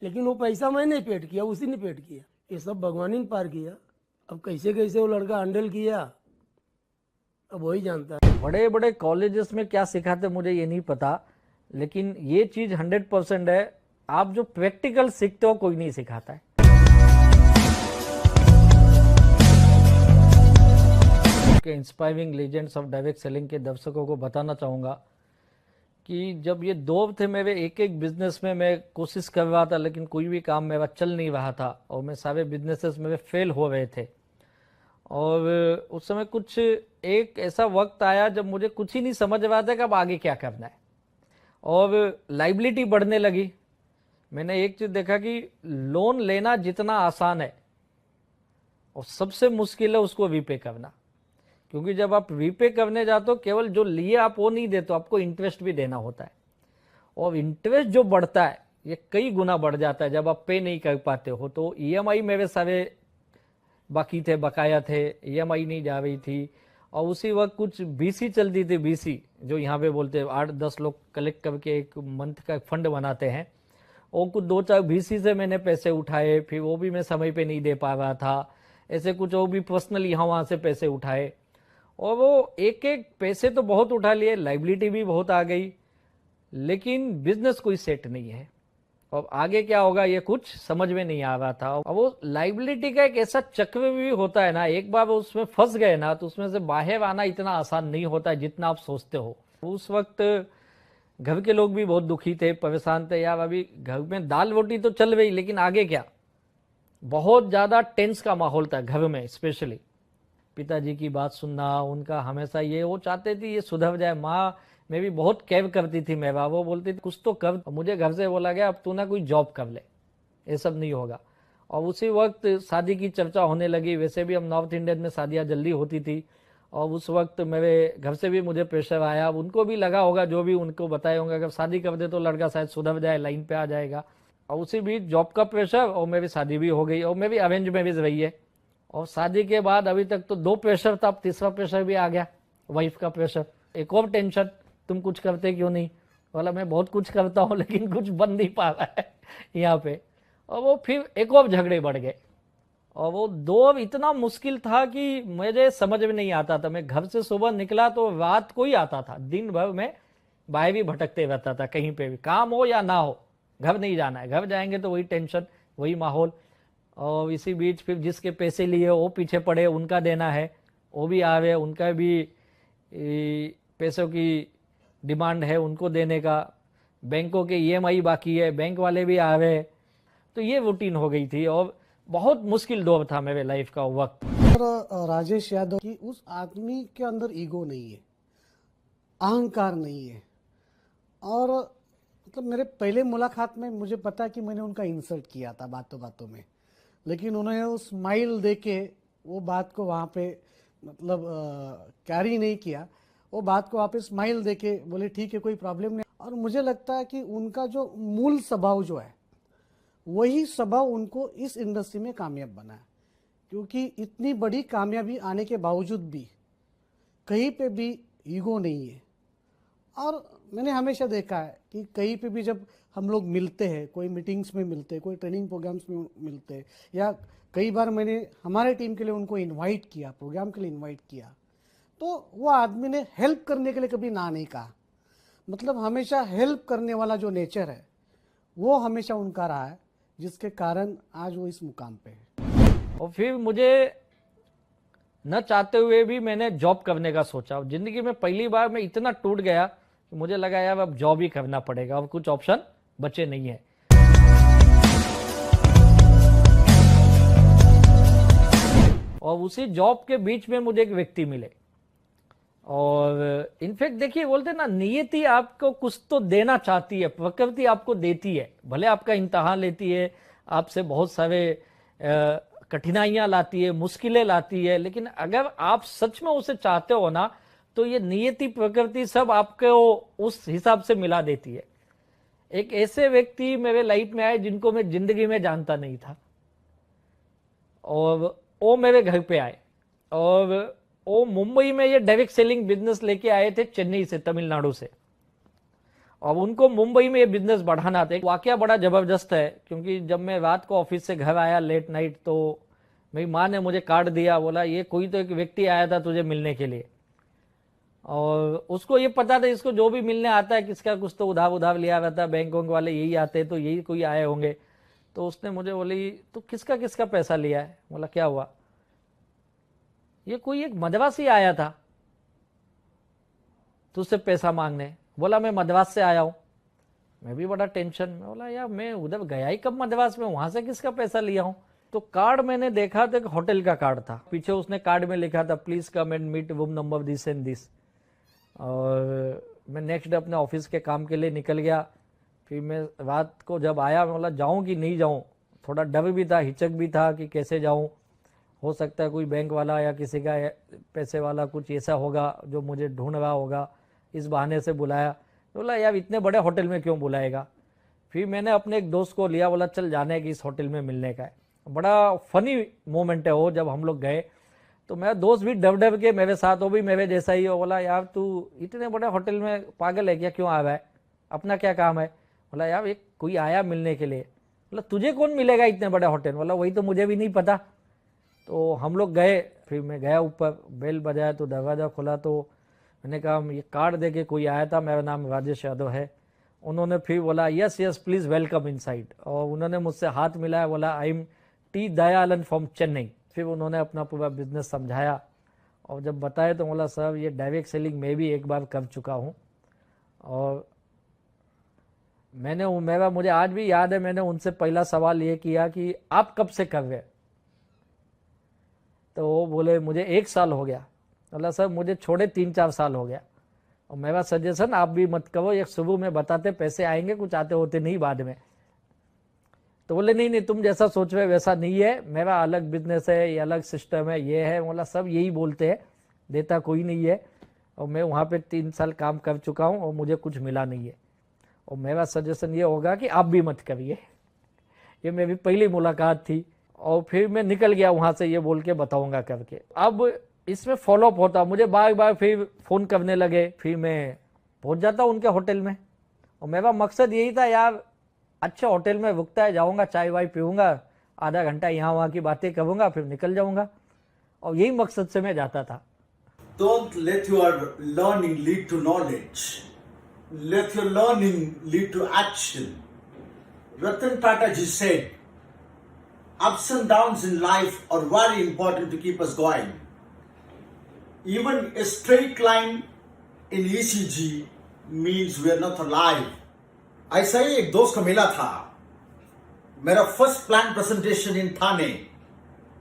लेकिन वो पैसा मैंने पेड किया, उसी ने पेड किया। ये सब भगवान ने पार किया। अब कैसे कैसे वो लड़का हैंडल किया अब वही जानता है। बड़े बड़े कॉलेजेस में क्या सिखाते मुझे ये नहीं पता, लेकिन ये चीज 100% है, आप जो प्रैक्टिकल सीखते हो कोई नहीं सिखाता है। Inspiring legends of direct selling के दर्शकों को बताना चाहूँगा कि जब ये दौर थे मेरे, एक एक बिजनेस में मैं कोशिश कर रहा था, लेकिन कोई भी काम मेरा चल नहीं रहा था, और मैं सारे बिजनेसेस मेरे फेल हो रहे थे। और उस समय कुछ एक ऐसा वक्त आया जब मुझे कुछ ही नहीं समझ रहा था कि अब आगे क्या करना है, और लाइबिलिटी बढ़ने लगी। मैंने एक चीज़ देखा कि लोन लेना जितना आसान है, और सबसे मुश्किल है उसको रीपे करना। क्योंकि जब आप रीपे करने जाते हो, केवल जो लिए आप वो नहीं देते, आपको इंटरेस्ट भी देना होता है, और इंटरेस्ट जो बढ़ता है ये कई गुना बढ़ जाता है जब आप पे नहीं कर पाते हो। तो ईएमआई मेरे सारे बाकी थे, बकाया थे, ईएमआई नहीं जा रही थी। और उसी वक्त कुछ बीसी चलती थी, बीसी जो यहाँ पे बोलते हैं 8-10 लोग कलेक्ट करके एक मंथ का फंड बनाते हैं, और कुछ 2-4 बीसी से मैंने पैसे उठाए, फिर वो भी मैं समय पे नहीं दे पा रहा था। ऐसे कुछ वो भी पर्सनली यहाँ वहाँ से पैसे उठाए, और वो एक एक पैसे तो बहुत उठा लिए, लाइबिलिटी भी बहुत आ गई, लेकिन बिजनेस कोई सेट नहीं है। और आगे क्या होगा ये कुछ समझ में नहीं आ रहा था। और वो लाइबिलिटी का एक ऐसा चक्र भी होता है ना, एक बार वो उसमें फंस गए ना तो उसमें से बाहर आना इतना आसान नहीं होता है जितना आप सोचते हो। उस वक्त घर के लोग भी बहुत दुखी थे, परेशान थे, यार अभी घर में दाल रोटी तो चल रही, लेकिन आगे क्या। बहुत ज़्यादा टेंस का माहौल था घर में, स्पेशली पिताजी की बात सुनना, उनका हमेशा ये, वो चाहते थे ये सुधर जाए। माँ मैं भी बहुत केयर करती थी मेरा, वो बोलती थी कुछ तो कर। मुझे घर से बोला गया अब तू ना कोई जॉब कर ले, ये सब नहीं होगा। और उसी वक्त शादी की चर्चा होने लगी। वैसे भी हम नॉर्थ इंडियन में शादियाँ जल्दी होती थी, और उस वक्त मेरे घर से भी मुझे प्रेशर आया। अब उनको भी लगा होगा, जो भी उनको बताए होंगे, अगर शादी कर दे तो लड़का शायद सुधर जाए, लाइन पे आ जाएगा। और उसी बीच जॉब का प्रेशर, और मेरी शादी भी हो गई, और मेरी अरेंज मैरिज रही है। और शादी के बाद अभी तक तो 2 प्रेशर था, अब तीसरा प्रेशर भी आ गया, वाइफ का प्रेशर। एक और टेंशन, तुम कुछ करते क्यों नहीं। बोला मैं बहुत कुछ करता हूँ, लेकिन कुछ बन नहीं पा रहा है यहाँ पे। और वो फिर एक और झगड़े बढ़ गए, और वो दौर इतना मुश्किल था कि मुझे समझ में नहीं आता था। मैं घर से सुबह निकला तो रात को ही आता था, दिन भर में बाहर भी भटकते रहता था, कहीं पे भी काम हो या ना हो, घर नहीं जाना है। घर जाएंगे तो वही टेंशन, वही माहौल। और इसी बीच फिर जिसके पैसे लिए वो पीछे पड़े, उनका देना है, वो भी आ रहे, उनका भी पैसों की डिमांड है, उनको देने का। बैंकों के ईएमआई बाकी है, बैंक वाले भी आ रहे। तो ये रूटीन हो गई थी, और बहुत मुश्किल दौर था मेरे लाइफ का वक्त। और राजेश यादव की उस आदमी के अंदर ईगो नहीं है, अहंकार नहीं है। और मतलब मेरे पहले मुलाकात में मुझे पता कि मैंने उनका इंसल्ट किया था बातों बातों में, लेकिन उन्होंने वो स्माइल देके वो बात को वहाँ पे मतलब कैरी नहीं किया। वो बात को वहाँ पे स्माइल देके बोले ठीक है कोई प्रॉब्लम नहीं। और मुझे लगता है कि उनका जो मूल स्वभाव जो है वही स्वभाव उनको इस इंडस्ट्री में कामयाब बना है। क्योंकि इतनी बड़ी कामयाबी आने के बावजूद भी कहीं पे भी ईगो नहीं है। और मैंने हमेशा देखा है कि कहीं पे भी जब हम लोग मिलते हैं, कोई मीटिंग्स में मिलते हैं, कोई ट्रेनिंग प्रोग्राम्स में मिलते हैं, या कई बार मैंने हमारे टीम के लिए उनको इनवाइट किया, प्रोग्राम के लिए इनवाइट किया, तो वो आदमी ने हेल्प करने के लिए कभी ना नहीं कहा। मतलब हमेशा हेल्प करने वाला जो नेचर है वो हमेशा उनका रहा है, जिसके कारण आज वो इस मुकाम पे है। और फिर मुझे न चाहते हुए भी मैंने जॉब करने का सोचा। जिंदगी में पहली बार मैं इतना टूट गया कि मुझे लगा यार अब जॉब ही करना पड़ेगा, अब कुछ ऑप्शन बचे नहीं है। और उसी जॉब के बीच में मुझे एक व्यक्ति मिले, और इनफैक्ट देखिए बोलते ना, नियति आपको कुछ तो देना चाहती है, प्रकृति आपको देती है, भले आपका इम्तहान लेती है, आपसे बहुत सारे कठिनाइयां लाती है, मुश्किलें लाती है, लेकिन अगर आप सच में उसे चाहते हो ना, तो ये नियति प्रकृति सब आपको उस हिसाब से मिला देती है। एक ऐसे व्यक्ति मेरे लाइफ में आए जिनको मैं जिंदगी में जानता नहीं था, और वो मेरे घर पे आए, और वो मुंबई में ये डायरेक्ट सेलिंग बिजनेस लेके आए थे, चेन्नई से, तमिलनाडु से। और उनको मुंबई में ये बिजनेस बढ़ाना था। एक वाकया बड़ा जबरदस्त है, क्योंकि जब मैं रात को ऑफिस से घर आया लेट नाइट, तो मेरी माँ ने मुझे कार्ड दिया, बोला ये कोई तो एक व्यक्ति आया था तुझे मिलने के लिए, और उसको ये पता था इसको जो भी मिलने आता है किसका कुछ तो उधार लिया रहता है, बैंक वाले यही आते हैं, तो यही कोई आए होंगे। तो उसने मुझे बोली तो किसका किसका पैसा लिया है? बोला क्या हुआ? ये कोई एक मदवासी आया था तुझसे पैसा मांगने। बोला मैं मदवास से आया हूं। मैं भी बड़ा टेंशन में, बोला यार मैं उधर गया ही कब मदवास में, वहां से किसका पैसा लिया हूं? तो कार्ड मैंने देखा तो एक होटल का कार्ड था, पीछे उसने कार्ड में लिखा था please come and meet room number this and this. और मैं नेक्स्ट डे अपने ऑफिस के काम के लिए निकल गया। फिर मैं रात को जब आया, मैं बोला जाऊं कि नहीं जाऊं, थोड़ा डर भी था, हिचक भी था कि कैसे जाऊं, हो सकता है कोई बैंक वाला या किसी का पैसे वाला कुछ ऐसा होगा जो मुझे ढूंढ रहा होगा, इस बहाने से बुलाया। बोला यार इतने बड़े होटल में क्यों बुलाएगा। फिर मैंने अपने एक दोस्त को लिया, बोला चल जाने की इस होटल में मिलने का है। बड़ा फनी मोमेंट है वो, जब हम लोग गए तो मेरा दोस्त भी डर के मेरे साथ, वो भी मेरे जैसा ही हो। बोला यार तू इतने बड़े होटल में पागल है क्या, क्यों आ रहा है, अपना क्या काम है? बोला यार एक कोई आया मिलने के लिए। बोला तुझे कौन मिलेगा इतने बड़े होटल? बोला वही तो मुझे भी नहीं पता। तो हम लोग गए, फिर मैं गया ऊपर, बेल बजाया तो दरवाज़ा खुला, तो मैंने कहा ये कार्ड दे के कोई आया था, मेरा नाम राजेश यादव है। उन्होंने फिर बोला yes yes please welcome inside, और उन्होंने मुझसे हाथ मिलाया, बोला I am T Dayalan from Chennai. फिर उन्होंने अपना पूरा बिजनेस समझाया, और जब बताया तो बोला सर ये डायरेक्ट सेलिंग मैं भी एक बार कर चुका हूँ। और मुझे आज भी याद है, मैंने उनसे पहला सवाल ये किया कि आप कब से कर रहे? तो वो बोले मुझे 1 साल हो गया। बोला सर मुझे छोड़े 3-4 साल हो गया, और मेरा सजेशन आप भी मत करो, एक शुरू में बताते पैसे आएंगे, कुछ आते होते नहीं बाद में। तो बोले नहीं तुम जैसा सोच रहे वैसा नहीं है, मेरा अलग बिजनेस है, ये अलग सिस्टम है, ये है। बोला सब यही बोलते हैं, देता कोई नहीं है, और मैं वहाँ पे 3 साल काम कर चुका हूँ और मुझे कुछ मिला नहीं है, और मेरा सजेशन ये होगा कि आप भी मत करिए। ये मेरी पहली मुलाकात थी, और फिर मैं निकल गया वहाँ से ये बोल के बताऊँगा करके। अब इसमें फॉलोअप होता, मुझे बार बार फिर फ़ोन करने लगे, फिर मैं पहुँच जाता उनके होटल में, और मेरा मकसद यही था यार अच्छे होटल में रुकता है, जाऊँगा चाय वाय पीऊँगा, आधा घंटा यहाँ वहाँ की बातें करूँगा, फिर निकल जाऊँगा, और यही मकसद से मैं जाता था। Don't let your learning lead to knowledge. Let your learning lead to action. Ratan Tata ji said, ups and downs in life are very important to keep us going. Even a straight line in ECG means we are not alive. ऐसा ही एक दोस्त को मिला था, मेरा first plan presentation in Thane,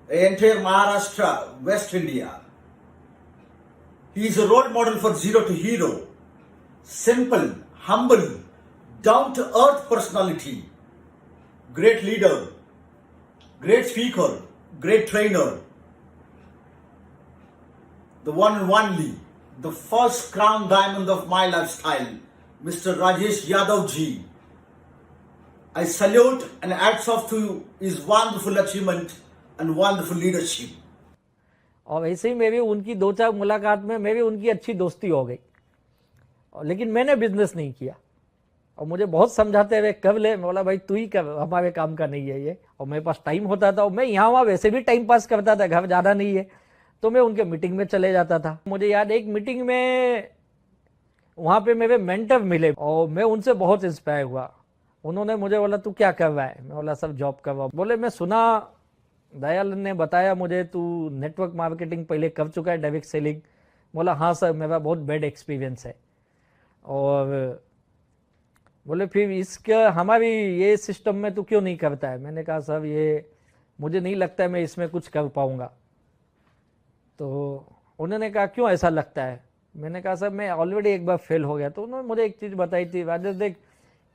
entire Maharashtra, waste India. He is a role model for zero to hero. Simple, humble, down to earth personality. Great leader, great speaker, great trainer. The one and only, the first crown diamond of my lifestyle, Mr. Rajesh Yadav ji. I salute and hats off to his wonderful achievement and wonderful leadership. और वैसे ही मेरी उनकी 2-4 मुलाकात में मेरी उनकी अच्छी दोस्ती हो गई, लेकिन मैंने बिजनेस नहीं किया। और मुझे बहुत समझाते हुए कब ले, मैं बोला भाई तू ही कर, हमारे काम का नहीं है ये। और मेरे पास टाइम होता था और मैं यहाँ वहाँ वैसे भी टाइम पास करता था, घर जाना नहीं है तो मैं उनके मीटिंग में चले जाता था। मुझे याद एक मीटिंग में वहाँ पे मेरे मेंटर मिले और मैं उनसे बहुत इंस्पायर हुआ। उन्होंने मुझे बोला तू क्या कर रहा है, मैं बोला सब जॉब कर रहा हूँ। बोले मैं सुना दयाल ने बताया मुझे तू नेटवर्क मार्केटिंग पहले कर चुका है, डायरेक्ट सेलिंग। बोला हाँ सर, मेरा बहुत बैड एक्सपीरियंस है। और बोले फिर इसका हमारी ये सिस्टम में तू क्यों नहीं करता है। मैंने कहा सर ये मुझे नहीं लगता है मैं इसमें कुछ कर पाऊंगा। तो उन्होंने कहा क्यों ऐसा लगता है। मैंने कहा सर मैं ऑलरेडी एक बार फेल हो गया। तो उन्होंने मुझे एक चीज़ बताई थी, राजेश देख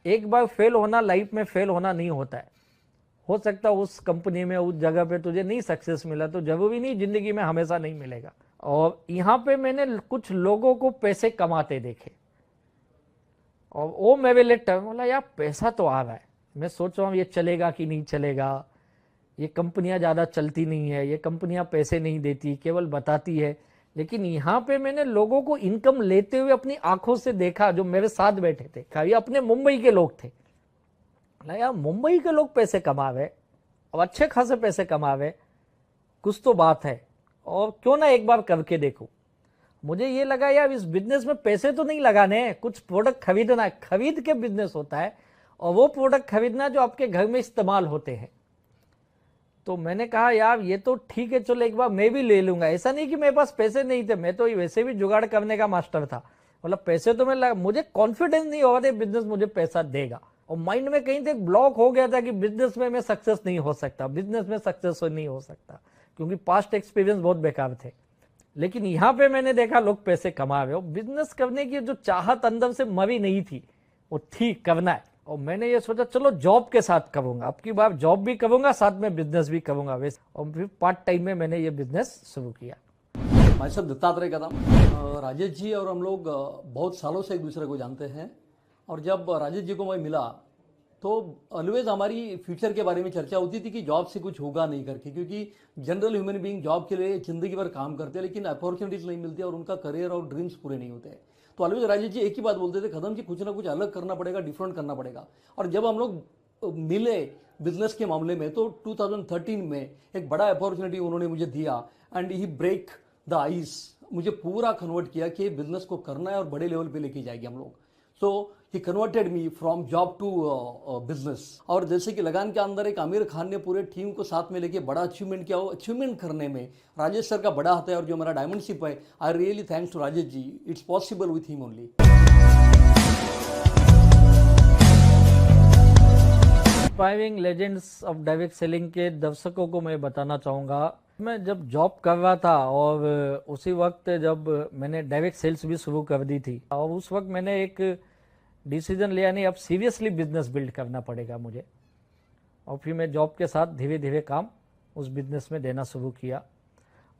एक बार फेल होना लाइफ में फेल होना नहीं होता है। हो सकता है उस कंपनी में उस जगह पे तुझे नहीं सक्सेस मिला तो जरूरी नहीं जिंदगी में हमेशा नहीं मिलेगा। और यहाँ पे मैंने कुछ लोगों को पैसे कमाते देखे और वो मेरे लिए टर्म बोला यार पैसा तो आ रहा है, मैं सोच रहा हूँ ये चलेगा कि नहीं चलेगा, ये कंपनियां ज़्यादा चलती नहीं है, ये कंपनियां पैसे नहीं देती, केवल बताती है। लेकिन यहाँ पे मैंने लोगों को इनकम लेते हुए अपनी आंखों से देखा, जो मेरे साथ बैठे थे, ये अपने मुंबई के लोग थे। यार मुंबई के लोग पैसे कमावे और अच्छे खासे पैसे कमावे, कुछ तो बात है और क्यों ना एक बार करके देखो। मुझे ये लगा यार इस बिजनेस में पैसे तो नहीं लगाने, कुछ प्रोडक्ट खरीदना है, खरीद के बिजनेस होता है और वो प्रोडक्ट खरीदना जो आपके घर में इस्तेमाल होते हैं। तो मैंने कहा यार ये तो ठीक है, चलो एक बार मैं भी ले लूंगा। ऐसा नहीं कि मेरे पास पैसे नहीं थे, मैं तो वैसे भी जुगाड़ करने का मास्टर था। मतलब पैसे तो मैं मुझे कॉन्फिडेंस नहीं हो रहा था बिजनेस मुझे पैसा देगा, और माइंड में कहीं तक ब्लॉक हो गया था कि बिजनेस में मैं सक्सेस नहीं हो सकता, बिजनेस में सक्सेस नहीं हो सकता, क्योंकि पास्ट एक्सपीरियंस बहुत बेकार थे। लेकिन यहाँ पे मैंने देखा लोग पैसे कमा रहे हो, बिजनेस करने की जो चाहत अंदर से मरी नहीं थी वो थी, करना है। और मैंने ये सोचा चलो जॉब के साथ करूंगा, अब की बार जॉब भी करूंगा साथ में बिजनेस भी करूंगा वैसे। और फिर पार्ट टाइम में मैंने ये बिजनेस शुरू किया। मैं सब दत्तात्रेय कदम, राजेश जी और हम लोग बहुत सालों से एक दूसरे को जानते हैं। और जब राजेश जी को मैं मिला तो ऑलवेज हमारी फ्यूचर के बारे में चर्चा होती थी कि जॉब से कुछ होगा नहीं करके, क्योंकि जनरल ह्यूमन बीइंग जॉब के लिए जिंदगी भर काम करते हैं लेकिन अपॉर्चुनिटीज नहीं मिलती और उनका करियर और ड्रीम्स पूरे नहीं होते। तो ऑलवेज राजेश जी एक ही बात बोलते थे, कदम जी कुछ ना कुछ अलग करना पड़ेगा, डिफरेंट करना पड़ेगा। और जब हम लोग मिले बिजनेस के मामले में तो 2013 में एक बड़ा अपॉर्चुनिटी उन्होंने मुझे दिया and he break the ice, मुझे पूरा कन्वर्ट किया कि बिजनेस को करना है और बड़े लेवल पे लेके जाएंगे हम लोग। So he converted me from job to business. और जैसे कि लगान के अंदर एक आमिर खान ने पूरे टीम को साथ में लेके बड़ा अचीवमेंट किया, वो अचीवमेंट करने में राजेश सर का बड़ा हाथ है। और जो मेरा डायमंडशिप है, I really thanks to Rajesh ji, it's possible with him only. Inspiring legends of direct selling के दर्शकों को मैं बताना चाहूँगा, मैं जब जॉब कर रहा था और उसी वक्त जब मैंने डायरेक्ट सेल्स भी शुरू कर दी थी, और उस वक्त मैंने एक डिसीजन लिया नहीं अब सीरियसली बिजनेस बिल्ड करना पड़ेगा मुझे। और फिर मैं जॉब के साथ धीरे धीरे काम उस बिजनेस में देना शुरू किया।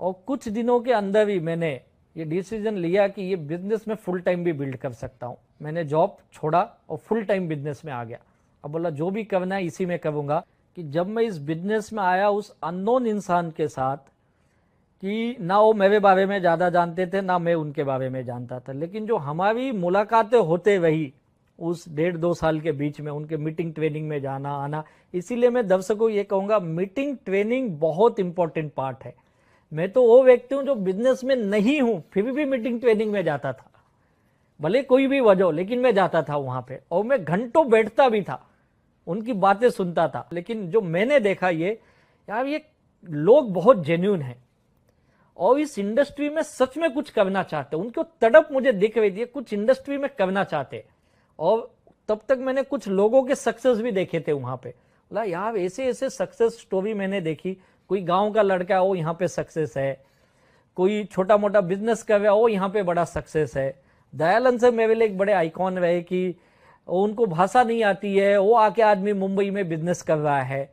और कुछ दिनों के अंदर ही मैंने ये डिसीजन लिया कि ये बिजनेस में फुल टाइम भी बिल्ड कर सकता हूँ। मैंने जॉब छोड़ा और फुल टाइम बिजनेस में आ गया। अब बोला जो भी करना है इसी में करूँगा। कि जब मैं इस बिजनेस में आया उस अननोन इंसान के साथ, कि ना वो मेरे बारे में ज़्यादा जानते थे ना मैं उनके बारे में जानता था, लेकिन जो हमारी मुलाकातें होते वही उस 1.5-2 साल के बीच में उनके मीटिंग ट्रेनिंग में जाना आना। इसीलिए मैं दर्शकों को ये कहूँगा मीटिंग ट्रेनिंग बहुत इंपॉर्टेंट पार्ट है। मैं तो वो व्यक्ति हूँ जो बिजनेस में नहीं हूँ फिर भी मीटिंग ट्रेनिंग में जाता था, भले कोई भी वजह, लेकिन मैं जाता था वहाँ पे और मैं घंटों बैठता भी था, उनकी बातें सुनता था। लेकिन जो मैंने देखा ये यार ये लोग बहुत जेन्युइन हैं और इस इंडस्ट्री में सच में कुछ करना चाहते हैं। उनको तड़प मुझे दिख रही थी, कुछ इंडस्ट्री में करना चाहते। और तब तक मैंने कुछ लोगों के सक्सेस भी देखे थे वहां पे। बोला यार ऐसे ऐसे सक्सेस स्टोरी मैंने देखी। कोई गांव का लड़का है वो यहाँ पे सक्सेस है, कोई छोटा मोटा बिजनेस कर रहा है वो यहाँ पे बड़ा सक्सेस है। दयालन से मेरे लिए एक बड़े आइकॉन रहे कि उनको भाषा नहीं आती है, वो आके आदमी मुंबई में बिजनेस कर रहा है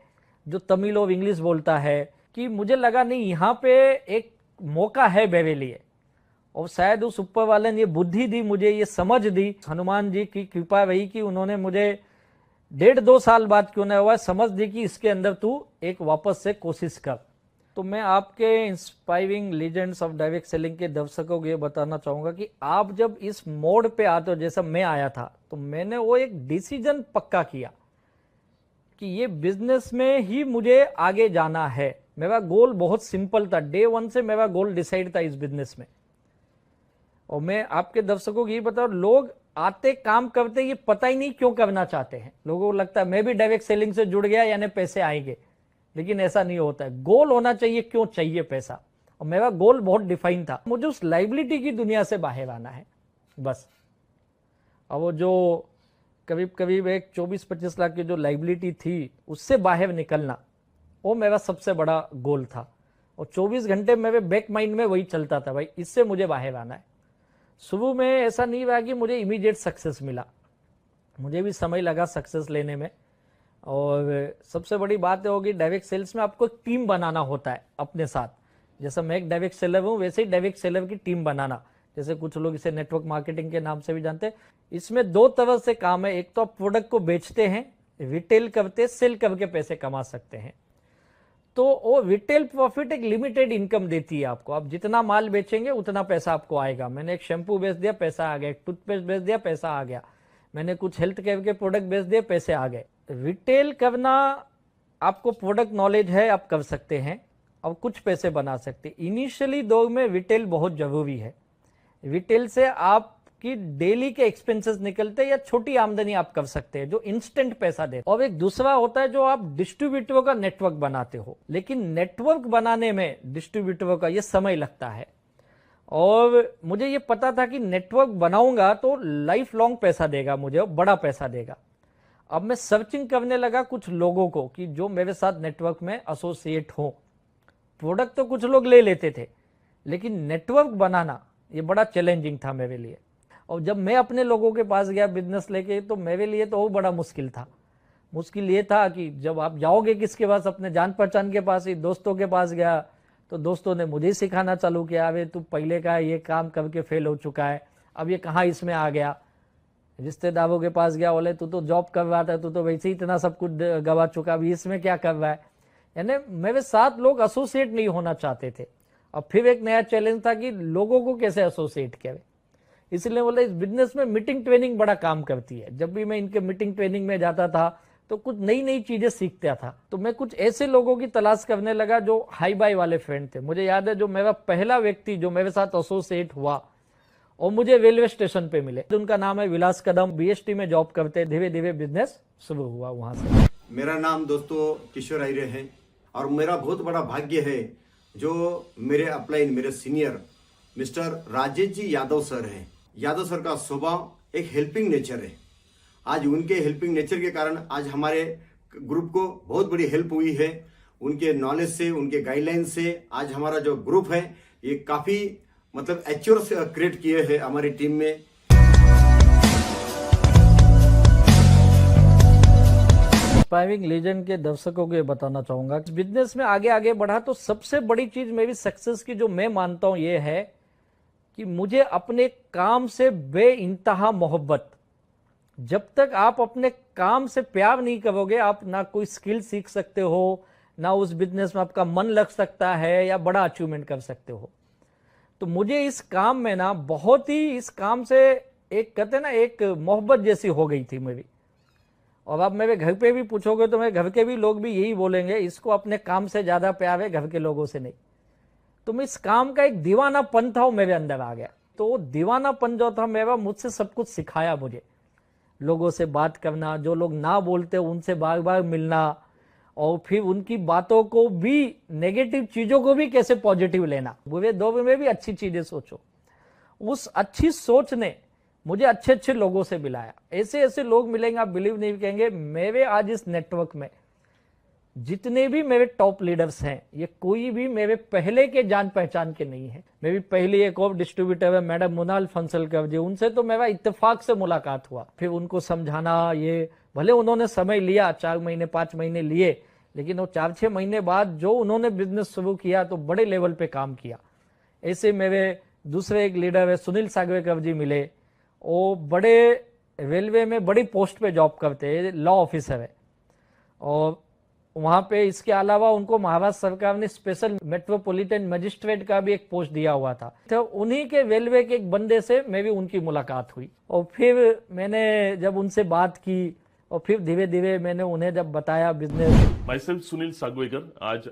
जो तमिल और इंग्लिश बोलता है। कि मुझे लगा नहीं यहाँ पे एक मौका है मेरे लिए, और शायद उस ऊपर वाले ने ये बुद्धि दी मुझे, ये समझ दी, हनुमान जी की कृपा रही कि उन्होंने मुझे 1.5-2 साल बाद क्यों ना हुआ समझ दी कि इसके अंदर तू एक वापस से कोशिश कर। तो मैं आपके inspiring legends of direct selling के दर्शकों को ये बताना चाहूँगा कि आप जब इस मोड़ पे आते हो, जैसा मैं आया था, तो मैंने वो एक डिसीजन पक्का किया कि ये बिजनेस में ही मुझे आगे जाना है। मेरा गोल बहुत सिंपल था, डे वन से मेरा गोल डिसाइड था इस बिजनेस में। और मैं आपके दर्शकों को ये बताऊं, लोग आते काम करते ये पता ही नहीं क्यों करना चाहते हैं। लोगों को लगता है मैं भी डायरेक्ट सेलिंग से जुड़ गया यानी पैसे आएंगे, लेकिन ऐसा नहीं होता है। गोल होना चाहिए, क्यों चाहिए पैसा। और मेरा गोल बहुत डिफाइन था, मुझे उस लाइबिलिटी की दुनिया से बाहर आना है बस। अब वो जो करीब करीब एक 24-25 लाख की जो लाइबिलिटी थी, उससे बाहर निकलना, वो मेरा सबसे बड़ा गोल था। और 24 घंटे मेरे बैक माइंड में वही चलता था, भाई इससे मुझे बाहर आना है। शुरू में ऐसा नहीं रहा कि मुझे इमीडिएट सक्सेस मिला, मुझे भी समय लगा सक्सेस लेने में। और सबसे बड़ी बात होगी, डायरेक्ट सेल्स में आपको एक टीम बनाना होता है अपने साथ। जैसा मैं एक डायरेक्ट सेलर हूँ, वैसे ही डायरेक्ट सेलर की टीम बनाना, जैसे कुछ लोग इसे नेटवर्क मार्केटिंग के नाम से भी जानते हैं। इसमें दो तरह से काम है, एक तो आप प्रोडक्ट को बेचते हैं, रिटेल करते, सेल करके पैसे कमा सकते हैं। तो वो रिटेल प्रॉफिट एक लिमिटेड इनकम देती है आपको, आप जितना माल बेचेंगे उतना पैसा आपको आएगा। मैंने एक शैम्पू बेच दिया, पैसा आ गया, एक टूथपेस्ट बेच दिया, पैसा आ गया, मैंने कुछ हेल्थ केयर के प्रोडक्ट बेच दिए, पैसे आ गए। रिटेल करना, आपको प्रोडक्ट नॉलेज है, आप कर सकते हैं और कुछ पैसे बना सकते हैं। इनिशियली दौर में रिटेल बहुत जरूरी है। रिटेल से आपकी डेली के एक्सपेंसेस निकलते हैं या छोटी आमदनी आप कर सकते हैं जो इंस्टेंट पैसा दे। और एक दूसरा होता है जो आप डिस्ट्रीब्यूटरों का नेटवर्क बनाते हो, लेकिन नेटवर्क बनाने में डिस्ट्रीब्यूटरों का ये समय लगता है। और मुझे ये पता था कि नेटवर्क बनाऊंगा तो लाइफ लॉन्ग पैसा देगा मुझे, बड़ा पैसा देगा। अब मैं सर्चिंग करने लगा कुछ लोगों को कि जो मेरे साथ नेटवर्क में एसोसिएट हो। प्रोडक्ट तो कुछ लोग ले लेते थे, लेकिन नेटवर्क बनाना ये बड़ा चैलेंजिंग था मेरे लिए। और जब मैं अपने लोगों के पास गया बिजनेस लेके, तो मेरे लिए तो वो बड़ा मुश्किल था। मुश्किल ये था कि जब आप जाओगे किसके पास, अपने जान पहचान के पास ही, दोस्तों के पास गया तो दोस्तों ने मुझे सिखाना चालू किया, अरे तू पहले का ये काम करके फेल हो चुका है, अब ये कहाँ इसमें आ गया। रिश्तेदारों के पास गया, बोले तू तो जॉब कर रहा था, तू तो वैसे ही इतना सब कुछ गवा चुका, अभी इसमें क्या कर रहा है। यानी मेरे साथ लोग एसोसिएट नहीं होना चाहते थे। और फिर एक नया चैलेंज था कि लोगों को कैसे एसोसिएट करें। इसलिए बोले इस बिजनेस में मीटिंग ट्रेनिंग बड़ा काम करती है। जब भी मैं इनके मीटिंग ट्रेनिंग में जाता था तो कुछ नई नई चीजें सीखता था। तो मैं कुछ ऐसे लोगों की तलाश करने लगा जो हाई बाई वाले फ्रेंड थे। मुझे याद है जो मेरा पहला व्यक्ति जो मेरे साथ एसोसिएट हुआ और मुझे रेलवे स्टेशन पे मिले, उनका नाम है विलास कदम, बीएसटी में जॉब करते। धीरे धीरे बिजनेस शुरू हुआ वहां से। मेरा नाम दोस्तों किशोर आयरे है और मेरा बहुत बड़ा भाग्य है जो मेरे अपलाइन, मेरे senior mister Rajesh ji Yadav sir हैं। यादव सर का स्वभाव एक हेल्पिंग नेचर है। आज उनके हेल्पिंग नेचर के कारण आज हमारे ग्रुप को बहुत बड़ी हेल्प हुई है। उनके नॉलेज से, उनके गाइडलाइन से आज हमारा जो ग्रुप है ये काफी मतलब एच्योर क्रिएट किए हैं हमारी टीम में। इंस्पायरिंग लीजेंड के दर्शकों को ये बताना चाहूंगा, बिजनेस में आगे आगे बढ़ा तो सबसे बड़ी चीज मेरी सक्सेस की जो मैं मानता हूं ये है कि मुझे अपने काम से बेइंतहा मोहब्बत। जब तक आप अपने काम से प्यार नहीं करोगे, आप ना कोई स्किल सीख सकते हो, ना उस बिजनेस में आपका मन लग सकता है या बड़ा अचीवमेंट कर सकते हो। तो मुझे इस काम में ना बहुत ही, इस काम से एक कहते ना एक मोहब्बत जैसी हो गई थी मेरी। और अब मेरे घर पे भी पूछोगे तो मेरे घर के भी लोग भी यही बोलेंगे, इसको अपने काम से ज्यादा प्यार है, घर के लोगों से नहीं। तो मैं इस काम का एक दीवानापन था वो मेरे अंदर आ गया। तो वो दीवानापन जो था मेरा, मुझसे सब कुछ सिखाया मुझे। लोगों से बात करना, जो लोग ना बोलते उनसे बार बार मिलना, और फिर उनकी बातों को भी, नेगेटिव चीजों को भी कैसे पॉजिटिव लेना। बुरे दौर में भी अच्छी चीजें सोचो। उस अच्छी सोच ने मुझे अच्छे अच्छे लोगों से मिलाया। ऐसे ऐसे लोग मिलेंगे आप बिलीव नहीं करेंगे। मेरे आज इस नेटवर्क में जितने भी मेरे टॉप लीडर्स हैं, ये कोई भी मेरे पहले के जान पहचान के नहीं है। मेरी पहली एक और डिस्ट्रीब्यूटर है मैडम मोनाल फंसलकर जी, उनसे तो मेरा इत्तेफाक से मुलाकात हुआ। फिर उनको समझाना, ये भले उन्होंने समय लिया, 4 महीने 5 महीने लिए, लेकिन वो 4-6 महीने बाद जो उन्होंने बिजनेस शुरू किया तो बड़े लेवल पे काम किया। ऐसे मेरे दूसरे एक लीडर है सुनील सागवेकर जी मिले, वो बड़े रेलवे में बड़ी पोस्ट पे जॉब करते हैं, लॉ ऑफिसर है। और वहां पे इसके अलावा उनको महाराष्ट्र सरकार ने स्पेशल मेट्रोपॉलिटन मजिस्ट्रेट का भी एक पोस्ट दिया हुआ था। तो उन्हीं के रेलवे के एक बंदे से मैं भी उनकी मुलाकात हुई और फिर मैंने जब उनसे बात की और फिर धीरे धीरे मैंने उन्हें जब बताया business. My self Sunil Sagvekar. आज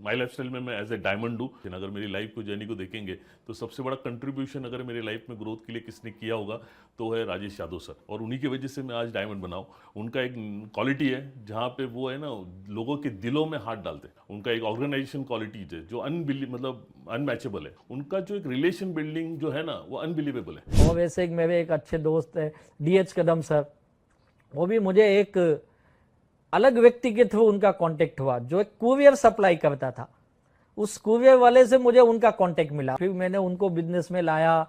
माई लाइफस्टाइल में मैं एज ए डायमंड हूँ। अगर मेरी लाइफ को जर्नी को देखेंगे तो सबसे बड़ा कंट्रीब्यूशन अगर मेरी लाइफ में ग्रोथ के लिए किसने किया होगा तो है राजेश यादव सर, और उन्हीं की वजह से मैं आज डायमंड बनाऊँ। उनका एक क्वालिटी है जहाँ पे वो है ना लोगों के दिलों में हाथ डालते। उनका एक ऑर्गेनाइजेशन क्वालिटीज है जो अनमैचेबल है। उनका जो एक रिलेशन बिल्डिंग जो है ना वो अनबिलीवेबल है। और वैसे मेरे एक अच्छे दोस्त है DH कदम सर, वो भी मुझे एक अलग व्यक्ति के थ्रू उनका कांटेक्ट हुआ जो एक कुरियर सप्लाई करता था। उस कुरियर वाले से मुझे उनका कांटेक्ट मिला, फिर मैंने उनको बिजनेस में लाया।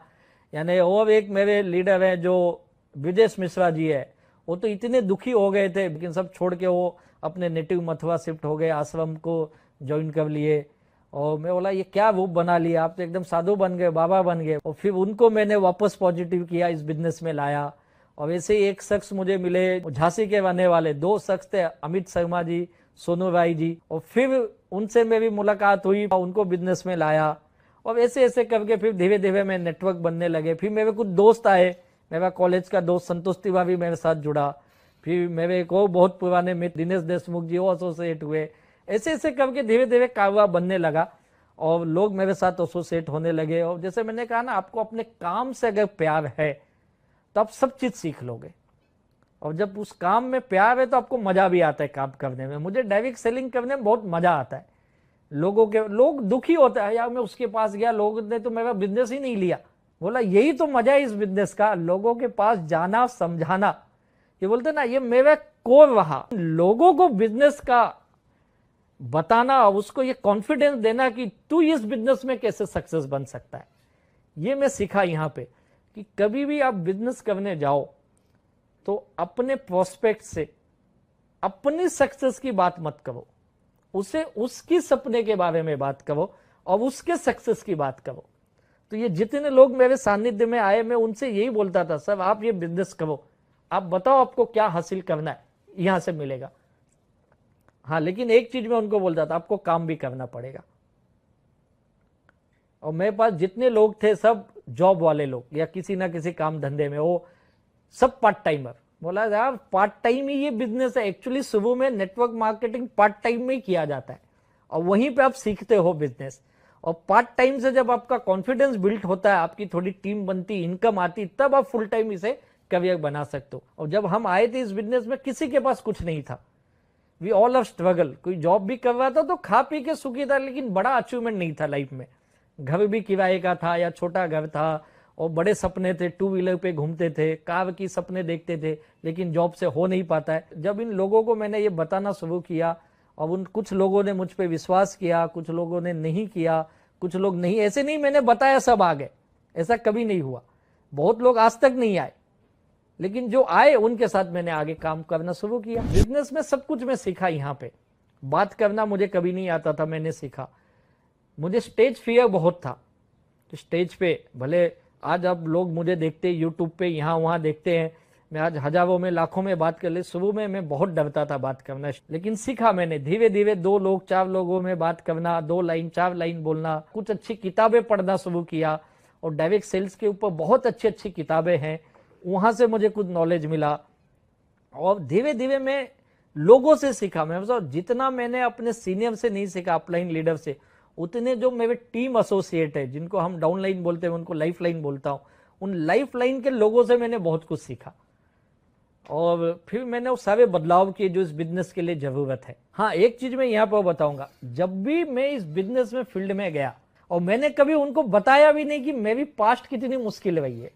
यानी और एक मेरे लीडर हैं जो ब्रिजेश मिश्रा जी है, वो तो इतने दुखी हो गए थे लेकिन सब छोड़ के वो अपने नेटिव मथुरा शिफ्ट हो गए, आश्रम को ज्वाइन कर लिए। और मैं बोला ये क्या रूप बना लिया, आप तो एकदम साधु बन गए, बाबा बन गए। और फिर उनको मैंने वापस पॉजिटिव किया, इस बिजनेस में लाया। और वैसे ही एक शख्स मुझे मिले झांसी के रहने वाले, 2 शख्स थे, अमित शर्मा जी, सोनू राय जी। और फिर उनसे मेरी मुलाकात हुई, उनको बिजनेस में लाया। और ऐसे ऐसे करके फिर धीरे धीरे मैं नेटवर्क बनने लगे। फिर मेरे कुछ दोस्त आए, मेरा कॉलेज का दोस्त संतोष तिवारी मेरे साथ जुड़ा। फिर मेरे एक और बहुत पुराने मित्र दिनेश देशमुख जी वो एसोसिएट हुए। ऐसे ऐसे करके धीरे धीरे कारोबार बनने लगा और लोग मेरे साथ एसोसिएट होने लगे। और जैसे मैंने कहा ना, आपको अपने काम से अगर प्यार है तो आप सब चीज सीख लोगे। और जब उस काम में प्यार है तो आपको मजा भी आता है काम करने में। मुझे डायरेक्ट सेलिंग करने में बहुत मजा आता है। लोग दुखी होते हैं, यार मैं उसके पास गया, लोगों ने तो मेरा बिजनेस ही नहीं लिया। बोला यही तो मजा है इस बिजनेस का, लोगों के पास जाना, समझाना। ये बोलते ना, ये मेरा कोर रहा, लोगों को बिजनेस का बताना, उसको ये कॉन्फिडेंस देना कि तू इस बिजनेस में कैसे सक्सेस बन सकता है। ये मैं सीखा यहाँ पे कि कभी भी आप बिजनेस करने जाओ तो अपने प्रोस्पेक्ट से अपनी सक्सेस की बात मत करो, उसे उसकी सपने के बारे में बात करो और उसके सक्सेस की बात करो। तो ये जितने लोग मेरे सानिध्य में आए, मैं उनसे यही बोलता था, सर आप ये बिजनेस करो, आप बताओ आपको क्या हासिल करना है, यहां से मिलेगा। हाँ, लेकिन एक चीज मैं उनको बोलता था, आपको काम भी करना पड़ेगा। और मेरे पास जितने लोग थे सब जॉब वाले लोग या किसी ना किसी काम धंधे में, वो सब पार्ट टाइमर। बोला यार पार्ट टाइम ही ये बिजनेस है। एक्चुअली सुबह में नेटवर्क मार्केटिंग पार्ट टाइम में ही किया जाता है और वहीं पे आप सीखते हो बिजनेस। और पार्ट टाइम से जब आपका कॉन्फिडेंस बिल्ड होता है, आपकी थोड़ी टीम बनती, इनकम आती, तब आप फुल टाइम इसे करियर बना सकते हो। और जब हम आए थे इस बिजनेस में, किसी के पास कुछ नहीं था। We all of struggle. कोई जॉब भी कर रहा था तो खा पी के सुखी था, लेकिन बड़ा अचीवमेंट नहीं था लाइफ में। घर भी किराए का था या छोटा घर था और बड़े सपने थे, 2 व्हीलर पे घूमते थे, कार की सपने देखते थे, लेकिन जॉब से हो नहीं पाता है। जब इन लोगों को मैंने ये बताना शुरू किया और उन कुछ लोगों ने मुझ पे विश्वास किया, कुछ लोगों ने नहीं किया, कुछ लोग नहीं, ऐसे नहीं मैंने बताया सब आ गए, ऐसा कभी नहीं हुआ। बहुत लोग आज तक नहीं आए, लेकिन जो आए उनके साथ मैंने आगे काम करना शुरू किया। बिजनेस में सब कुछ मैं सीखा। यहाँ पे बात करना मुझे कभी नहीं आता था, मैंने सीखा। मुझे स्टेज फियर बहुत था। तो स्टेज पे भले आज अब लोग मुझे देखते हैं यूट्यूब पे, यहाँ वहाँ देखते हैं, मैं आज हजारों में लाखों में बात कर ले। शुरू में मैं बहुत डरता था बात करना, लेकिन सीखा मैंने धीरे धीरे। 2 लोग 4 लोगों में बात करना, 2 लाइन 4 लाइन बोलना, कुछ अच्छी किताबें पढ़ना शुरू किया। और डायरेक्ट सेल्स के ऊपर बहुत अच्छी अच्छी किताबें हैं, वहां से मुझे कुछ नॉलेज मिला। और धीरे धीरे मैं लोगों से सीखा। मैं जितना मैंने अपने सीनियर से नहीं सीखा, अपलाइन लीडर से, उतने जो मेरे टीम एसोसिएट है, जिनको हम डाउन लाइन बोलते हैं, उनको लाइफ लाइन बोलता हूं, उन लाइफ लाइन के लोगों से मैंने बहुत कुछ सीखा। और फिर मैंने वो सारे बदलाव किए जो इस बिजनेस के लिए जरूरत है। हाँ, एक चीज मैं यहाँ पर बताऊंगा, जब भी मैं इस बिजनेस में फील्ड में गया, और मैंने कभी उनको बताया भी नहीं कि मेरी पास्ट कितनी मुश्किल रही है।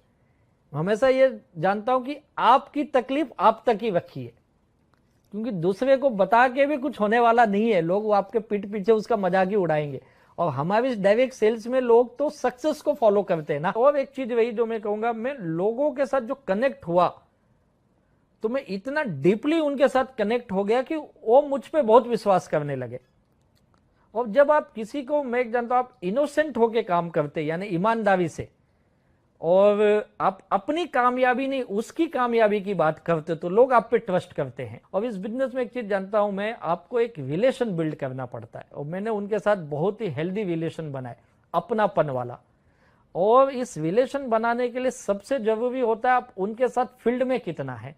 हमेशा ये जानता हूं कि आपकी तकलीफ आप तक ही रखिए, क्योंकि दूसरे को बता के भी कुछ होने वाला नहीं है। लोग वो आपके पीठ पीछे उसका मजाक ही उड़ाएंगे। और हमारे डायरेक्ट सेल्स में लोग तो सक्सेस को फॉलो करते हैं ना। और एक चीज वही जो मैं कहूंगा, मैं लोगों के साथ जो कनेक्ट हुआ, तो मैं इतना डीपली उनके साथ कनेक्ट हो गया कि वो मुझ पे बहुत विश्वास करने लगे। और जब आप किसी को, मैं जानता हूं, आप इनोसेंट होके काम करते, यानी ईमानदारी से, और आप अपनी कामयाबी नहीं उसकी कामयाबी की बात करते तो लोग आप पे ट्रस्ट करते हैं। और इस बिजनेस में एक चीज जानता हूं मैं, आपको एक रिलेशन बिल्ड करना पड़ता है और मैंने उनके साथ बहुत ही हेल्दी रिलेशन बनाए, अपनापन वाला। और इस रिलेशन बनाने के लिए सबसे जरूरी होता है आप उनके साथ फील्ड में कितना है।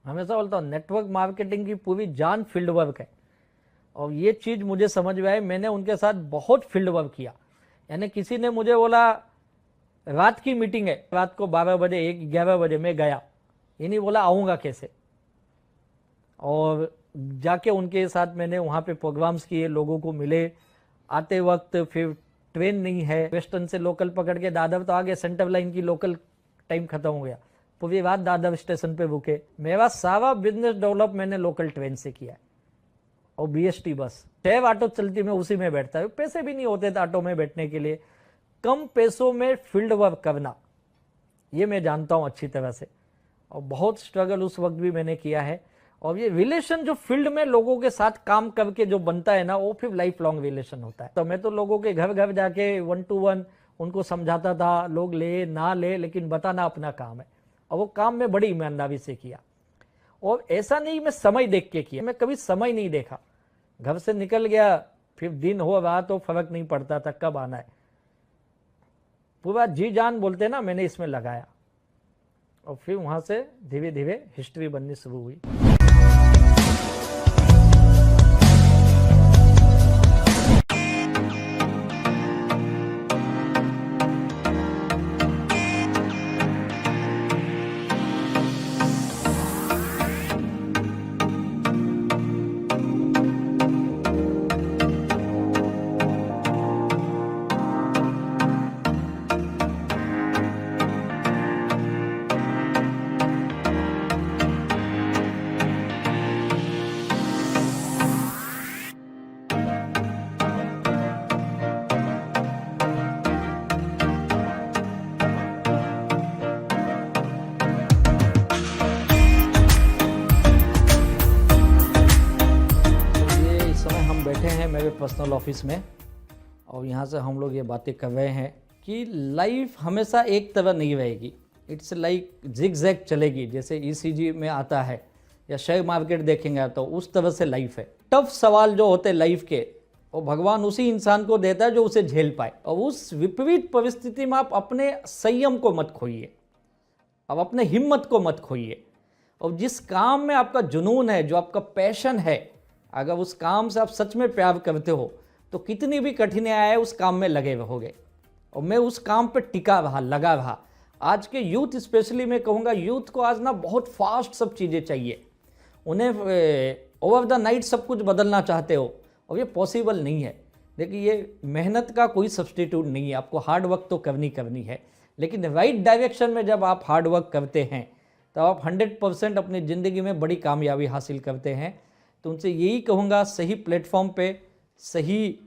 हमेशा बोलता हूँ नेटवर्क मार्केटिंग की पूरी जान फील्ड वर्क है और ये चीज मुझे समझ में आई। मैंने उनके साथ बहुत फील्ड वर्क किया। यानी किसी ने मुझे बोला रात की मीटिंग है, रात को 12 बजे 11 बजे मैं गया, ये नहीं बोला आऊँगा कैसे। और जाके उनके साथ मैंने वहाँ पे प्रोग्राम्स किए, लोगों को मिले। आते वक्त फिर ट्रेन नहीं है, वेस्टर्न से लोकल पकड़ के दादर तो आगे, सेंटर लाइन की लोकल टाइम खत्म हो गया, पूरी रात दादर स्टेशन पे रुके। मेरा सारा बिजनेस डेवलप मैंने लोकल ट्रेन से किया है और BST बस 6 ऑटो चलती, मैं उसी में बैठता है। पैसे भी नहीं होते थे ऑटो में बैठने के लिए। कम पैसों में फील्ड वर्क करना ये मैं जानता हूँ अच्छी तरह से और बहुत स्ट्रगल उस वक्त भी मैंने किया है। और ये रिलेशन जो फील्ड में लोगों के साथ काम करके जो बनता है ना, वो फिर लाइफ लॉन्ग रिलेशन होता है। तो मैं तो लोगों के घर घर जाके 1 to 1 उनको समझाता था, लोग ले ना ले लेकिन बताना अपना काम है। और वो काम मैं बड़ी ईमानदारी से किया और ऐसा नहीं मैं समय देख के किया, मैं कभी समय नहीं देखा। घर से निकल गया, फिर दिन हो रहा तो फर्क नहीं पड़ता था कब आना है। पूरा जी जान बोलते ना मैंने इसमें लगाया और फिर वहां से धीरे धीरे हिस्ट्री बननी शुरू हुई। बैठे हैं मेरे पर्सनल ऑफिस में और यहाँ से हम लोग ये बातें कर रहे हैं कि लाइफ हमेशा एक तरह नहीं रहेगी। इट्स लाइक जिग जैग चलेगी, जैसे ECG में आता है या शेयर मार्केट देखेंगे तो उस तरह से लाइफ है। टफ सवाल जो होते हैं लाइफ के, वो भगवान उसी इंसान को देता है जो उसे झेल पाए। और उस विपरीत परिस्थिति में आप अपने संयम को मत खोइए, अब अपने हिम्मत को मत खोइए। और जिस काम में आपका जुनून है, जो आपका पैशन है, अगर उस काम से आप सच में प्यार करते हो तो कितनी भी कठिनाई आए उस काम में लगे रहोगे। और मैं उस काम पे टिका रहा, लगा रहा। आज के यूथ स्पेशली मैं कहूँगा, यूथ को आज ना बहुत फास्ट सब चीज़ें चाहिए। उन्हें ओवर द नाइट सब कुछ बदलना चाहते हो और ये पॉसिबल नहीं है। देखिए ये मेहनत का कोई सब्सटीट्यूट नहीं है, आपको हार्ड वर्क तो करनी है। लेकिन राइट डायरेक्शन में जब आप हार्ड वर्क करते हैं तब आप 100% अपनी ज़िंदगी में बड़ी कामयाबी हासिल करते हैं। तो उनसे यही कहूँगा, सही प्लेटफॉर्म पे सही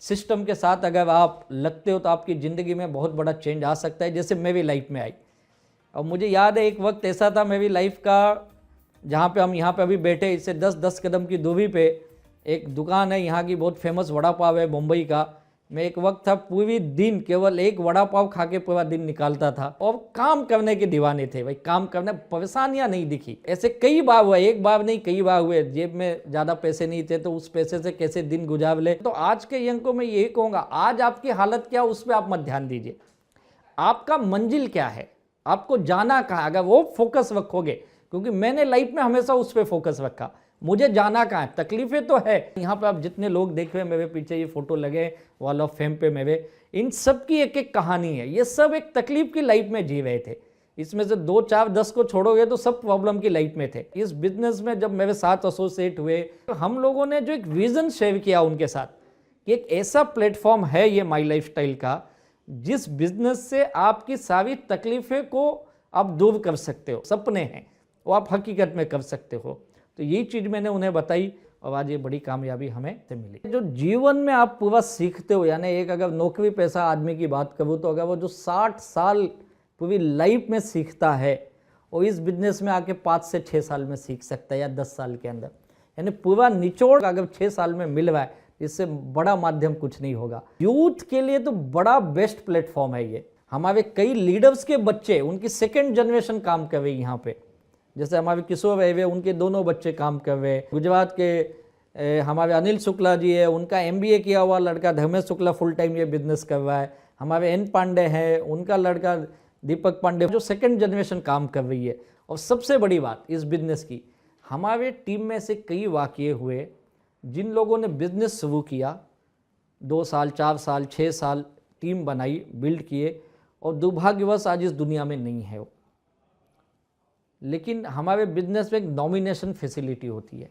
सिस्टम के साथ अगर आप लगते हो तो आपकी ज़िंदगी में बहुत बड़ा चेंज आ सकता है, जैसे मेरी लाइफ में आई। और मुझे याद है एक वक्त ऐसा था मेरी लाइफ का, जहाँ पे हम यहाँ पे अभी बैठे, इससे 10 कदम की दूरी पे एक दुकान है, यहाँ की बहुत फेमस वड़ा पाव है मुंबई का। मैं एक वक्त था पूरी दिन केवल एक वड़ा पाव खा के पूरा दिन निकालता था और काम करने के दीवाने थे भाई। काम करने, परेशानियां नहीं दिखी। ऐसे कई बार हुआ, एक बार नहीं कई बार हुए। जेब में ज़्यादा पैसे नहीं थे तो उस पैसे से कैसे दिन गुजार ले। तो आज के यंग को मैं यही कहूँगा, आज आपकी हालत क्या उस पर आप मत ध्यान दीजिए। आपका मंजिल क्या है, आपको जाना कहाँ, अगर वो फोकस रखोगे, क्योंकि मैंने लाइफ में हमेशा उस पर फोकस रखा। मुझे जाना कहाँ है, तकलीफें तो है। यहाँ पे आप जितने लोग देख रहे हैं, मेरे पीछे ये फोटो लगे वॉल ऑफ फेम पे मेरे, इन सब की एक एक कहानी है। ये सब एक तकलीफ की लाइफ में जी रहे थे। इसमें से 2, 4, 10 को छोड़ोगे तो सब प्रॉब्लम की लाइफ में थे। इस बिजनेस में जब मेरे साथ एसोसिएट हुए तो हम लोगों ने जो एक विजन शेयर किया उनके साथ कि एक ऐसा प्लेटफॉर्म है ये माई लाइफस्टाइल का, जिस बिजनेस से आपकी सारी तकलीफें को आप दूर कर सकते हो। सपने हैं वो आप हकीकत में कर सकते हो। तो यही चीज़ मैंने उन्हें बताई और आज ये बड़ी कामयाबी हमें मिली। जो जीवन में आप पूरा सीखते हो, यानी एक अगर नौकरी पेशा आदमी की बात करूँ तो अगर वो जो 60 साल पूरी लाइफ में सीखता है, और इस बिजनेस में आके 5 से 6 साल में सीख सकता है या 10 साल के अंदर। यानी पूरा निचोड़ अगर 6 साल में मिल रहा है, इससे बड़ा माध्यम कुछ नहीं होगा। यूथ के लिए तो बड़ा बेस्ट प्लेटफॉर्म है ये। हमारे कई लीडर्स के बच्चे, उनकी सेकेंड जनरेशन काम कर रही यहाँ पे। जैसे हमारे किशोर रहे, उनके दोनों बच्चे काम कर रहे। गुजरात के हमारे अनिल शुक्ला जी है, उनका MBA किया हुआ लड़का धर्मेश शुक्ला फुल टाइम ये बिजनेस कर रहा है। हमारे N पांडे हैं, उनका लड़का दीपक पांडे जो सेकेंड जनरेशन काम कर रही है। और सबसे बड़ी बात इस बिजनेस की, हमारे टीम में से कई वाकये हुए जिन लोगों ने बिजनेस शुरू किया, 2 साल 4 साल 6 साल टीम बनाई, बिल्ड किए, और दुर्भाग्यवश आज इस दुनिया में नहीं है वो। लेकिन हमारे बिजनेस में एक नॉमिनेशन फैसिलिटी होती है,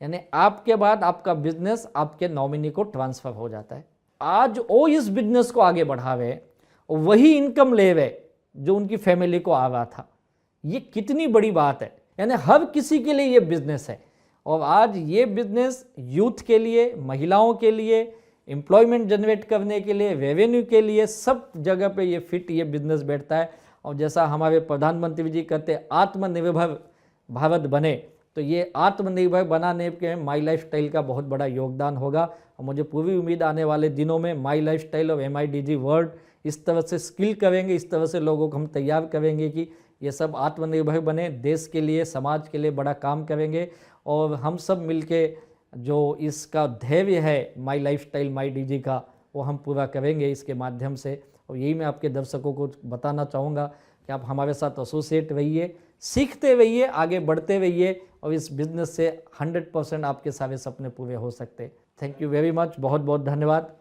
यानी आपके बाद आपका बिजनेस आपके नॉमिनी को ट्रांसफर हो जाता है। आज वो इस बिजनेस को आगे बढ़ावे और वही इनकम ले रहे जो उनकी फैमिली को आ रहा था। ये कितनी बड़ी बात है, यानी हर किसी के लिए ये बिजनेस है। और आज ये बिजनेस यूथ के लिए, महिलाओं के लिए, एम्प्लॉयमेंट जनरेट करने के लिए, रेवेन्यू के लिए, सब जगह पे ये फिट ये बिजनेस बैठता है। और जैसा हमारे प्रधानमंत्री जी कहते आत्मनिर्भर भारत बने, तो ये आत्मनिर्भर बनाने के माई लाइफ स्टाइल का बहुत बड़ा योगदान होगा। और मुझे पूरी उम्मीद आने वाले दिनों में माई लाइफ स्टाइल और MIDG वर्ल्ड इस तरह से स्किल करेंगे, इस तरह से लोगों को हम तैयार करेंगे कि ये सब आत्मनिर्भर बने, देश के लिए, समाज के लिए बड़ा काम करेंगे। और हम सब मिलके जो इसका धैर्य है माई लाइफ स्टाइल MIDG का, वो हम पूरा करेंगे इसके माध्यम से। और यही मैं आपके दर्शकों को बताना चाहूँगा कि आप हमारे साथ एसोसिएट रहिए, सीखते रहिए, आगे बढ़ते रहिए, और इस बिजनेस से 100% आपके सारे सपने पूरे हो सकते हैं। थैंक यू वेरी मच, बहुत बहुत धन्यवाद।